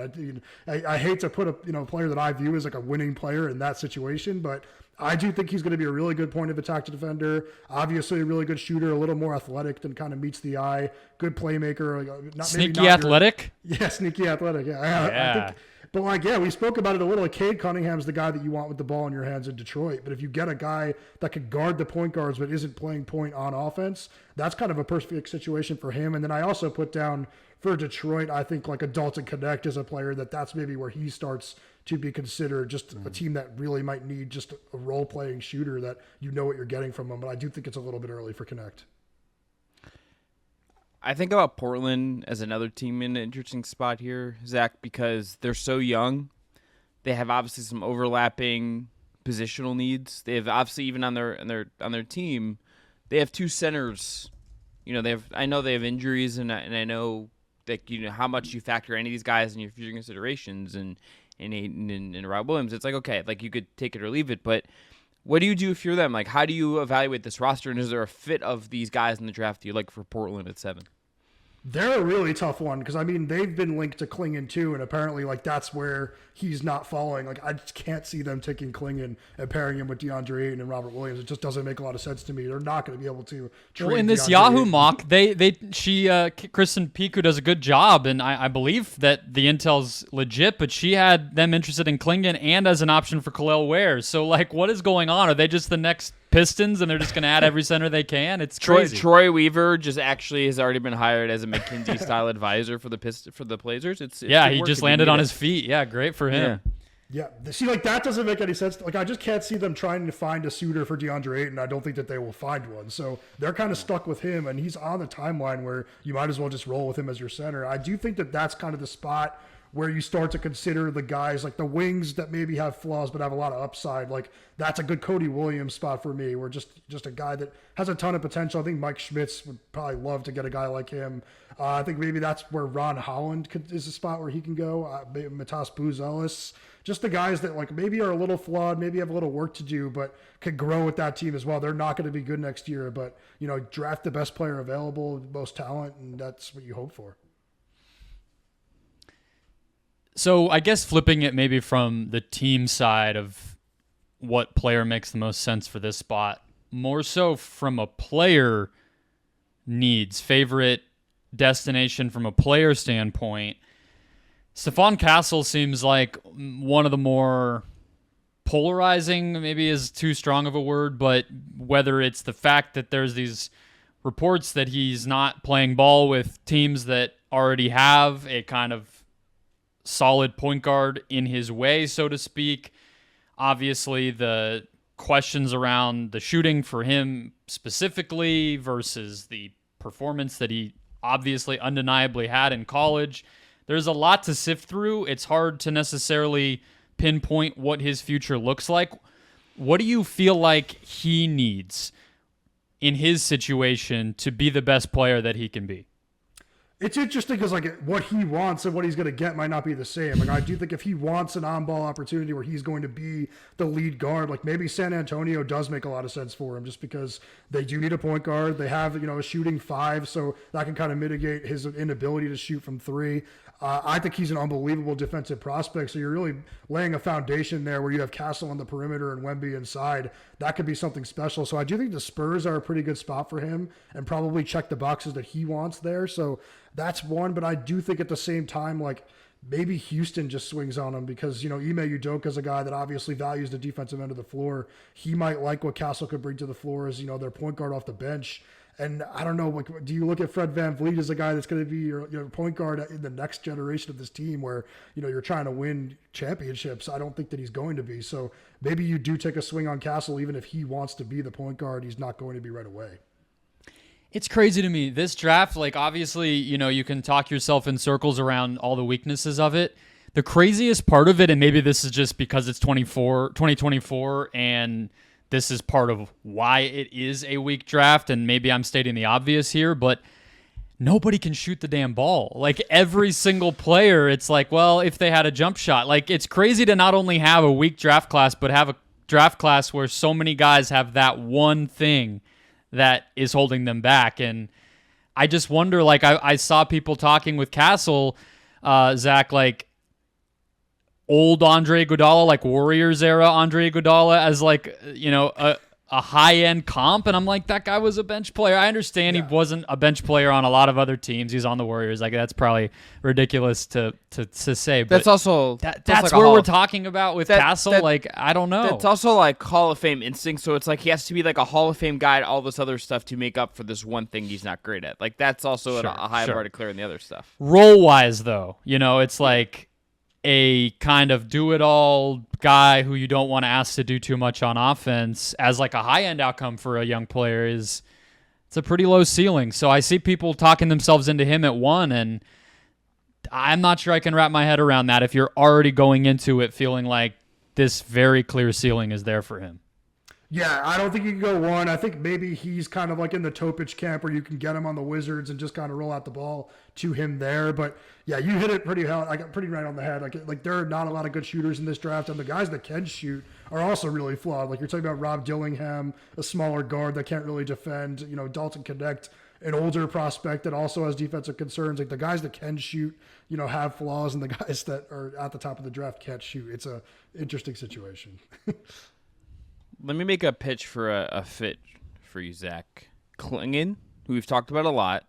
I hate to put a player that I view as like a winning player in that situation, but I do think he's going to be a really good point of attack defender. Obviously, a really good shooter, a little more athletic than kind of meets the eye. Good playmaker. Sneaky athletic? Sneaky athletic. Yeah. I think, but we spoke about it a little. Cade Cunningham's the guy that you want with the ball in your hands in Detroit. But if you get a guy that can guard the point guards but isn't playing point on offense, that's kind of a perfect situation for him. And then I also put down for Detroit, I think like a Dalton Connect is a player that's maybe where he starts to be considered just a team that really might need just a role-playing shooter that what you're getting from him. But I do think it's a little bit early for Connect. I think about Portland as another team in an interesting spot here, Zach, because they're so young. They have obviously some overlapping positional needs. They have obviously even on their team, they have two centers. I know they have injuries, and I know that how much you factor any of these guys in your future considerations, and Ayton and Rob Williams. It's like, okay, like you could take it or leave it, but what do you do if you're them? Like, how do you evaluate this roster, and is there a fit of these guys in the draft you like for Portland at 7? They're a really tough one because, they've been linked to Klingon too, and apparently, that's where he's not falling. I just can't see them taking Klingon and pairing him with DeAndre Ayton and Robert Williams. It just doesn't make a lot of sense to me. They're not going to be able to trade. Well, in this DeAndre Yahoo Ayton. mock, Kristen Piku does a good job, and I believe that the intel's legit, but she had them interested in Klingon and as an option for Khalil Ware. So, what is going on? Are they just the next Pistons, and they're just going to add every center they can? It's crazy. Troy Weaver just actually has already been hired as a McKinsey-style advisor for the Blazers. It's he just landed on his feet. Yeah, great for him. Yeah. See, that doesn't make any sense. I just can't see them trying to find a suitor for DeAndre Ayton. I don't think that they will find one. So they're kind of stuck with him, and he's on the timeline where you might as well just roll with him as your center. I do think that that's kind of the spot where you start to consider the guys like the wings that maybe have flaws but have a lot of upside. Like that's a good Cody Williams spot for me. We're just a guy that has a ton of potential. I think Mike Schmitz would probably love to get a guy like him. I think maybe that's where Ron Holland is a spot where he can go. Matas Buzelis, just the guys that like maybe are a little flawed, maybe have a little work to do, but could grow with that team as well. They're not going to be good next year, but draft the best player available, most talent, and that's what you hope for. So I guess flipping it maybe from the team side of what player makes the most sense for this spot, more so from a player needs, favorite destination from a player standpoint, Stephon Castle seems like one of the more polarizing, maybe is too strong of a word, but whether it's the fact that there's these reports that he's not playing ball with teams that already have a kind of solid point guard in his way, so to speak. Obviously, the questions around the shooting for him specifically versus the performance that he obviously undeniably had in college. There's a lot to sift through. It's hard to necessarily pinpoint what his future looks like. What do you feel like he needs in his situation to be the best player that he can be? It's interesting because like what he wants and what he's going to get might not be the same. Like I do think if he wants an on-ball opportunity where he's going to be the lead guard, like maybe San Antonio does make a lot of sense for him just because they do need a point guard. They have, a shooting 5, so that can kind of mitigate his inability to shoot from 3. I think he's an unbelievable defensive prospect. So you're really laying a foundation there where you have Castle on the perimeter and Wemby inside. That could be something special. So I do think the Spurs are a pretty good spot for him and probably check the boxes that he wants there. So that's one. But I do think at the same time, like maybe Houston just swings on him because, Ime Udoka is a guy that obviously values the defensive end of the floor. He might like what Castle could bring to the floor as, their point guard off the bench. And I don't know, like, do you look at Fred VanVleet as a guy that's going to be your point guard in the next generation of this team where, you're trying to win championships? I don't think that he's going to be. So maybe you do take a swing on Castle, even if he wants to be the point guard, he's not going to be right away. It's crazy to me. This draft, like, obviously, you can talk yourself in circles around all the weaknesses of it. The craziest part of it, and maybe this is just because it's 2024 and this is part of why it is a weak draft, and maybe I'm stating the obvious here, but nobody can shoot the damn ball. Like, every single player, it's like, well, if they had a jump shot. Like, it's crazy to not only have a weak draft class, but have a draft class where so many guys have that one thing that is holding them back. And I just wonder, like, I saw people talking with Castle, Zach, like, old Andre Iguodala, like Warriors era Andre Iguodala as like, a high-end comp. And I'm like, that guy was a bench player. I understand he wasn't a bench player on a lot of other teams. He's on the Warriors. Like, that's probably ridiculous to say. But that's also that's like where we're talking about with Castle. Like, I don't know. It's also like Hall of Fame instinct. So it's like he has to be like a Hall of Fame guy, all this other stuff to make up for this one thing he's not great at. Like, that's also a high bar to clear in the other stuff. Role-wise, though, it's like a kind of do-it-all guy who you don't want to ask to do too much on offense as like a high-end outcome for a young player it's a pretty low ceiling. So I see people talking themselves into him at 1, and I'm not sure I can wrap my head around that if you're already going into it feeling like this very clear ceiling is there for him. Yeah, I don't think you can go 1. I think maybe he's kind of like in the Topic camp where you can get him on the Wizards and just kind of roll out the ball to him there. But yeah, you hit it pretty right on the head. Like there are not a lot of good shooters in this draft, and the guys that can shoot are also really flawed. Like you're talking about Rob Dillingham, a smaller guard that can't really defend. Dalton Connect, an older prospect that also has defensive concerns. Like the guys that can shoot, have flaws, and the guys that are at the top of the draft can't shoot. It's a interesting situation. Let me make a pitch for a fit for you, Zach. Kleen, who we've talked about a lot,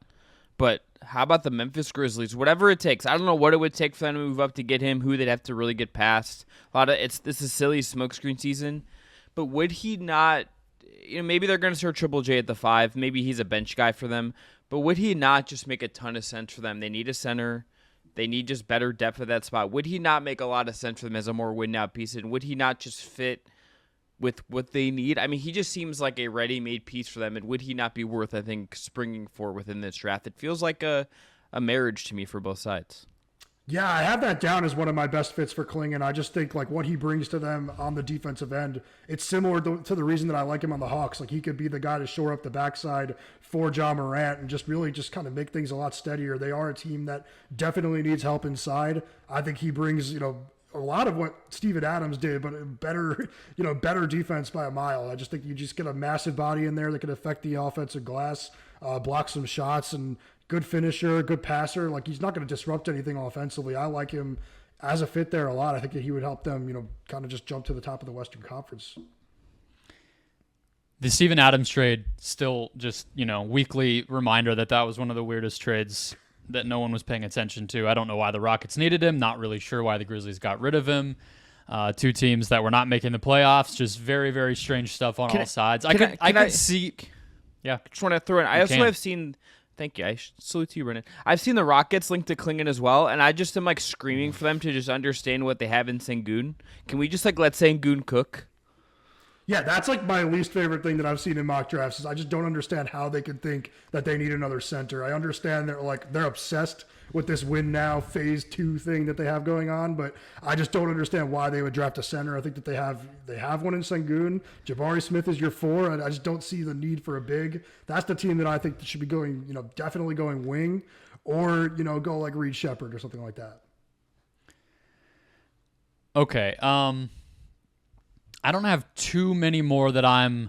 but how about the Memphis Grizzlies? Whatever it takes. I don't know what it would take for them to move up to get him, who they'd have to really get past. This is silly smokescreen season, but would he not? Maybe they're going to start Triple J at the 5. Maybe he's a bench guy for them, but would he not just make a ton of sense for them? They need a center. They need just better depth at that spot. Would he not make a lot of sense for them as a more win-now piece? And would he not just fit with what they need? I mean, he just seems like a ready-made piece for them, and would he not be worth, I think, springing for within this draft? It feels like a marriage to me for both sides. Yeah, I have that down as one of my best fits for Kling, and I just think like what he brings to them on the defensive end, it's similar to the reason that I like him on the Hawks. Like he could be the guy to shore up the backside for Ja Morant and just really just kind of make things a lot steadier. They are a team that definitely needs help inside. I think he brings, a lot of what Steven Adams did, but better, better defense by a mile. I just think you just get a massive body in there that can affect the offensive glass, block some shots, and good finisher, good passer. Like he's not going to disrupt anything offensively. I like him as a fit there a lot. I think that he would help them, kind of just jump to the top of the Western Conference. The Steven Adams trade, still just, weekly reminder that was one of the weirdest trades that no one was paying attention to. I don't know why the Rockets needed him. Not really sure why the Grizzlies got rid of him. Two teams that were not making the playoffs. Just very, very strange stuff on all sides. I could see. Yeah. I just want to throw in. I also have seen. Thank you. I salute to you, Brendon. I've seen the Rockets linked to Klingon as well, and I just am like screaming for them to just understand what they have in Sengun. Can we just let Sengun cook? Yeah, that's like my least favorite thing that I've seen in mock drafts is I just don't understand how they could think that they need another center. I understand they're obsessed with this win now phase 2 thing that they have going on, but I just don't understand why they would draft a center. I think that they have one in Sengun. Jabari Smith is your 4, and I just don't see the need for a big. That's the team that I think that should be going, definitely going wing, or go like Reed Shepherd or something like that. Okay. I don't have too many more that I'm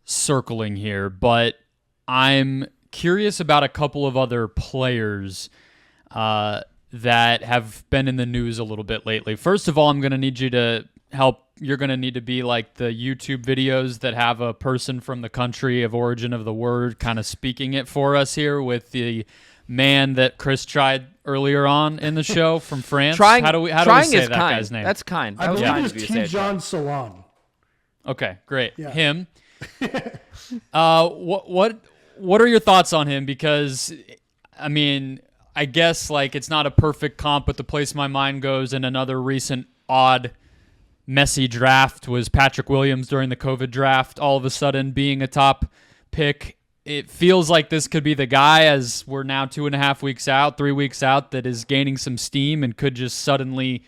circling here, but I'm curious about a couple of other players that have been in the news a little bit lately. First of all, I'm going to need you to help. You're going to need to be like the YouTube videos that have a person from the country of origin of the word kind of speaking it for us here with the man that Chris tried earlier on in the show from France. How do we say that guy's name? That's kind. I believe it's Tidjane Salon. Okay, great. Yeah. Him. What are your thoughts on him? Because I mean, I guess like it's not a perfect comp, but the place my mind goes in another recent odd messy draft was Patrick Williams during the COVID draft, all of a sudden being a top pick. It feels like this could be the guy, as we're now 2.5 weeks out, 3 weeks out, that is gaining some steam and could just suddenly,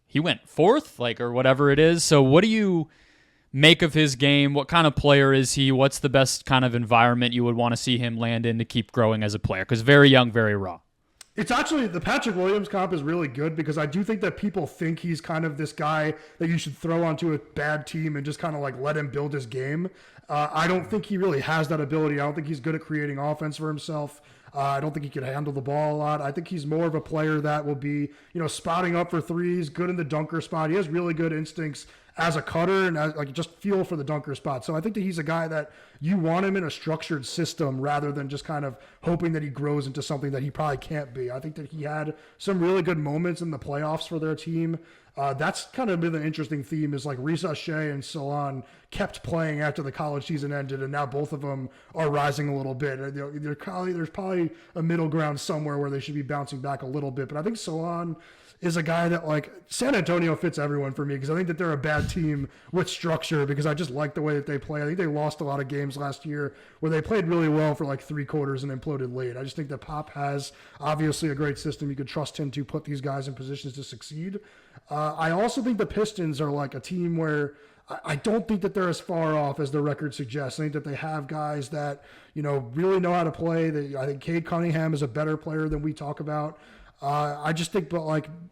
he went 4th, or whatever it is. So what do you make of his game? What kind of player is he? What's the best kind of environment you would want to see him land in to keep growing as a player? Because very young, very raw. It's actually, the Patrick Williams comp is really good because I do think that people think he's kind of this guy that you should throw onto a bad team and just kind of let him build his game. I don't think he really has that ability. I don't think he's good at creating offense for himself. I don't think he can handle the ball a lot. I think he's more of a player that will be, spotting up for threes, good in the dunker spot. He has really good instincts as a cutter and just feel for the dunker spot. So I think that he's a guy that you want him in a structured system rather than just kind of hoping that he grows into something that he probably can't be. I think that he had some really good moments in the playoffs for their team. That's kind of been an interesting theme is Risa Shea and Salon kept playing after the college season ended, and now both of them are rising a little bit. There's probably a middle ground somewhere where they should be bouncing back a little bit, but I think Salon is a guy that San Antonio fits everyone for me because I think that they're a bad team with structure because I just like the way that they play. I think they lost a lot of games last year where they played really well for 3 quarters and imploded late. I just think that Pop has obviously a great system. You could trust him to put these guys in positions to succeed. I also think the Pistons are a team where I don't think that they're as far off as their record suggests. I think that they have guys that, really know how to play. I think Cade Cunningham is a better player than we talk about. I just think,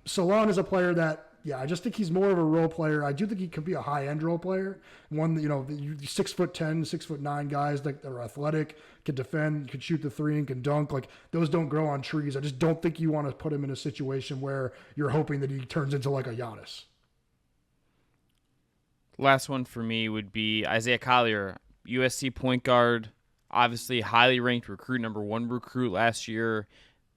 Salon is a player that, I just think he's more of a role player. I do think he could be a high-end role player. One, 6'10", 6'9" guys that are athletic, can defend, can shoot the 3, and can dunk. Those don't grow on trees. I just don't think you want to put him in a situation where you're hoping that he turns into a Giannis. Last one for me would be Isaiah Collier, USC point guard, obviously highly ranked recruit, number 1 recruit last year.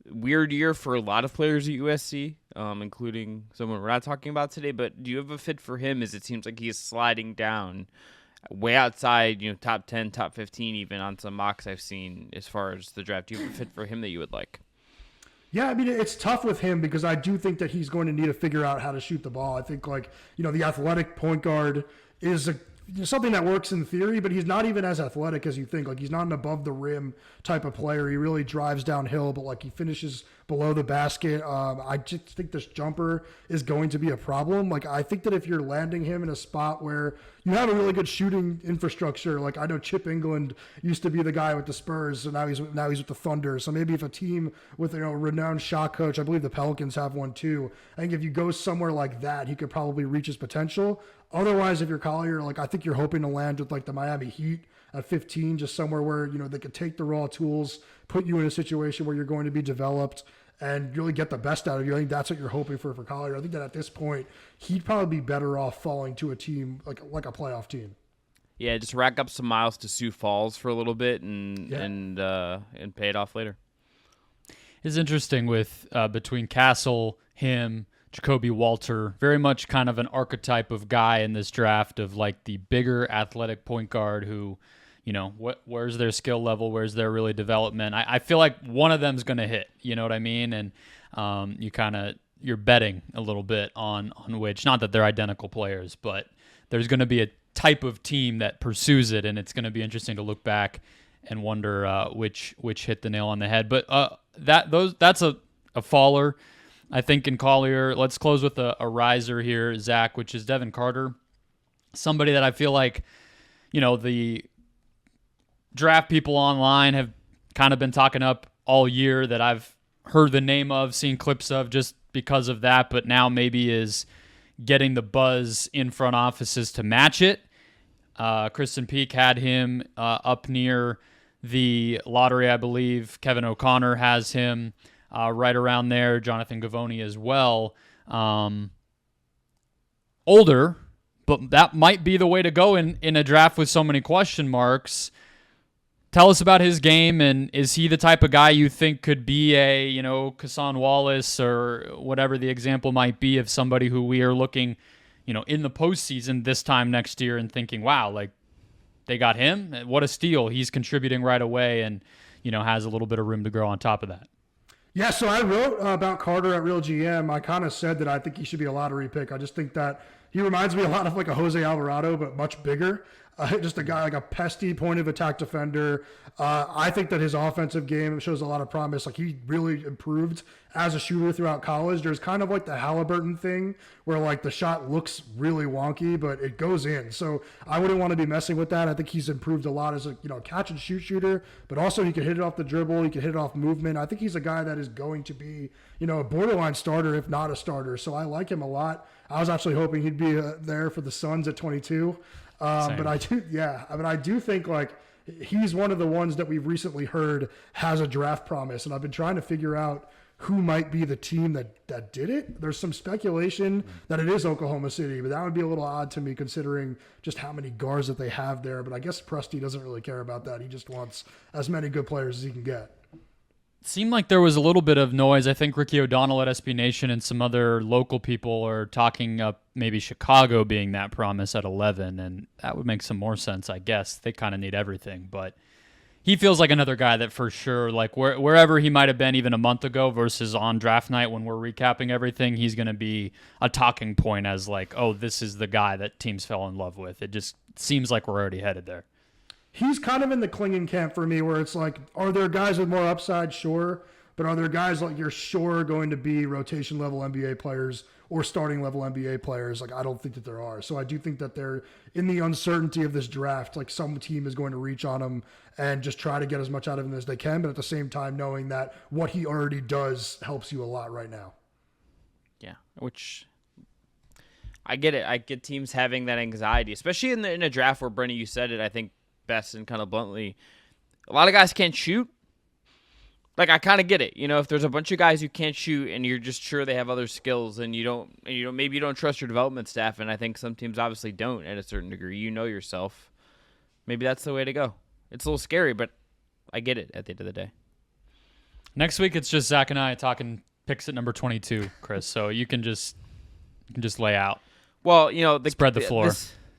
Weird year for a lot of players at USC, including someone we're not talking about today. But do you have a fit for him? As it seems like he's sliding down, way outside, top 10, top 15, even on some mocks I've seen as far as the draft. Do you have a fit for him that you would like? Yeah, I mean, it's tough with him because I do think that he's going to need to figure out how to shoot the ball. I think the athletic point guard is a something that works in theory, but he's not even as athletic as you think. Like, he's not an above the rim type of player. He really drives downhill, but like he finishes below the basket. I just think this jumper is going to be a problem. Like, I think that if you're landing him in a spot where you have a really good shooting infrastructure, like I know Chip England used to be the guy with the Spurs, so now he's with the Thunder. So maybe if a team with a renowned shot coach, I believe the Pelicans have one too. I think if you go somewhere like that, he could probably reach his potential. Otherwise, if you're Collier, like I think you're hoping to land with like the Miami Heat at 15, just somewhere where they could take the raw tools, put you in a situation where you're going to be developed, and really get the best out of you. I think that's what you're hoping for Collier. I think that at this point, he'd probably be better off falling to a team like a playoff team. Yeah, just rack up some miles to Sioux Falls for a little bit and pay it off later. It's interesting with between Castle, him, Jacoby Walter, very much kind of an archetype of guy in this draft of like the bigger athletic point guard who, where's their skill level, where's their really development. I feel like one of them's going to hit, you know what I mean? And you're betting a little bit on which, not that they're identical players, but there's going to be a type of team that pursues it, and it's going to be interesting to look back and wonder which hit the nail on the head. But that's a faller. I think in Collier, let's close with a riser here, Zach, which is Devin Carter. Somebody that I feel like, the draft people online have kind of been talking up all year, that I've heard the name of, seen clips of just because of that, but now maybe is getting the buzz in front offices to match it. Kristen Peak had him up near the lottery, I believe. Kevin O'Connor has him right around there. Jonathan Gavoni as well. Older, but that might be the way to go in a draft with so many question marks. Tell us about his game, and is he the type of guy you think could be a, Kassan Wallace or whatever the example might be of somebody who we are looking, in the postseason this time next year and thinking, wow, like they got him? What a steal. He's contributing right away and, has a little bit of room to grow on top of that. Yeah, so I wrote about Carter at RealGM. I kind of said that I think he should be a lottery pick. I just think that he reminds me a lot of like a Jose Alvarado, but much bigger. Just a guy like a pesty point of attack defender. I think that his offensive game shows a lot of promise. Like he really improved as a shooter throughout college. There's kind of like the Halliburton thing where like the shot looks really wonky, but it goes in. So I wouldn't want to be messing with that. I think he's improved a lot as a catch and shoot shooter, but also he can hit it off the dribble. He can hit it off movement. I think he's a guy that is going to be a borderline starter, if not a starter. So I like him a lot. I was actually hoping he'd be there for the Suns at 22. But I do think like he's one of the ones that we've recently heard has a draft promise, and I've been trying to figure out who might be the team that did it. There's some speculation that it is Oklahoma City, but that would be a little odd to me considering just how many guards that they have there. But I guess Presti doesn't really care about that. He just wants as many good players as he can get. Seemed like there was a little bit of noise. I think Ricky O'Donnell at SB Nation and some other local people are talking up maybe Chicago being that promise at 11, and that would make some more sense, I guess. They kind of need everything, but he feels like another guy that for sure, like wherever he might have been even a month ago versus on draft night when we're recapping everything, he's going to be a talking point as like, oh, this is the guy that teams fell in love with. It just seems like we're already headed there. He's kind of in the clinging camp for me where it's like, are there guys with more upside? Sure. But are there guys like you're sure going to be rotation level NBA players or starting level NBA players? Like, I don't think that there are. So I do think that they're in the uncertainty of this draft. Like some team is going to reach on him and just try to get as much out of him as they can. But at the same time, knowing that what he already does helps you a lot right now. Yeah, which I get it. I get teams having that anxiety, especially in a draft where, Brendon, you said it, I think, best and kind of bluntly, a lot of guys can't shoot. Like, I kind of get it. If there's a bunch of guys who can't shoot and you're just sure they have other skills and maybe you don't trust your development staff, and I think some teams obviously don't at a certain degree. Yourself. Maybe that's the way to go. It's a little scary, but I get it at the end of the day. Next week it's just Zach and I talking picks at number 22, Chris. So you can just lay out. Well, spread the floor.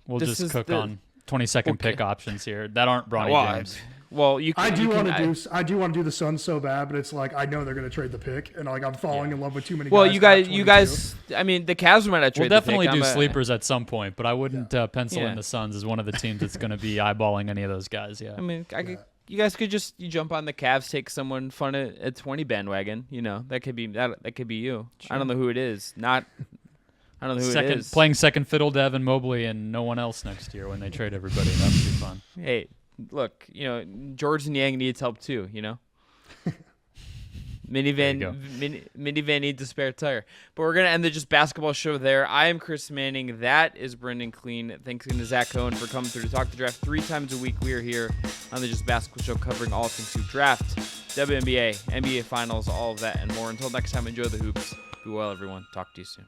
We'll just cook on 22nd pick options here that aren't Bronny James. Well, you. Can, I do you want can, to do the Suns so bad, but it's like I know they're going to trade the pick, and like I'm falling in love with too many. Well, guys you guys. I mean, the Cavs might not trade. We'll definitely the pick. do sleepers at some point, but I wouldn't pencil Yeah. in the Suns as one of the teams that's going to be eyeballing any of those guys. Yeah. I mean, you guys could just jump on the Cavs, take someone fun at 20 bandwagon. You know, that could be that could be you. Sure. I don't know who it is. I don't know who it is. Playing second fiddle to Evan Mobley and no one else next year when they trade everybody. That would be fun. Hey, look, George and Yang needs help too. Minivan needs a spare tire. But we're gonna end the Just Basketball show there. I am Chris Manning. That is Brendon Kleen. Thanks to Zach Cohen for coming through to talk the draft 3 times a week. We are here on the Just Basketball show covering all things hoop draft, WNBA, NBA Finals, all of that and more. Until next time, enjoy the hoops. Be well, everyone. Talk to you soon.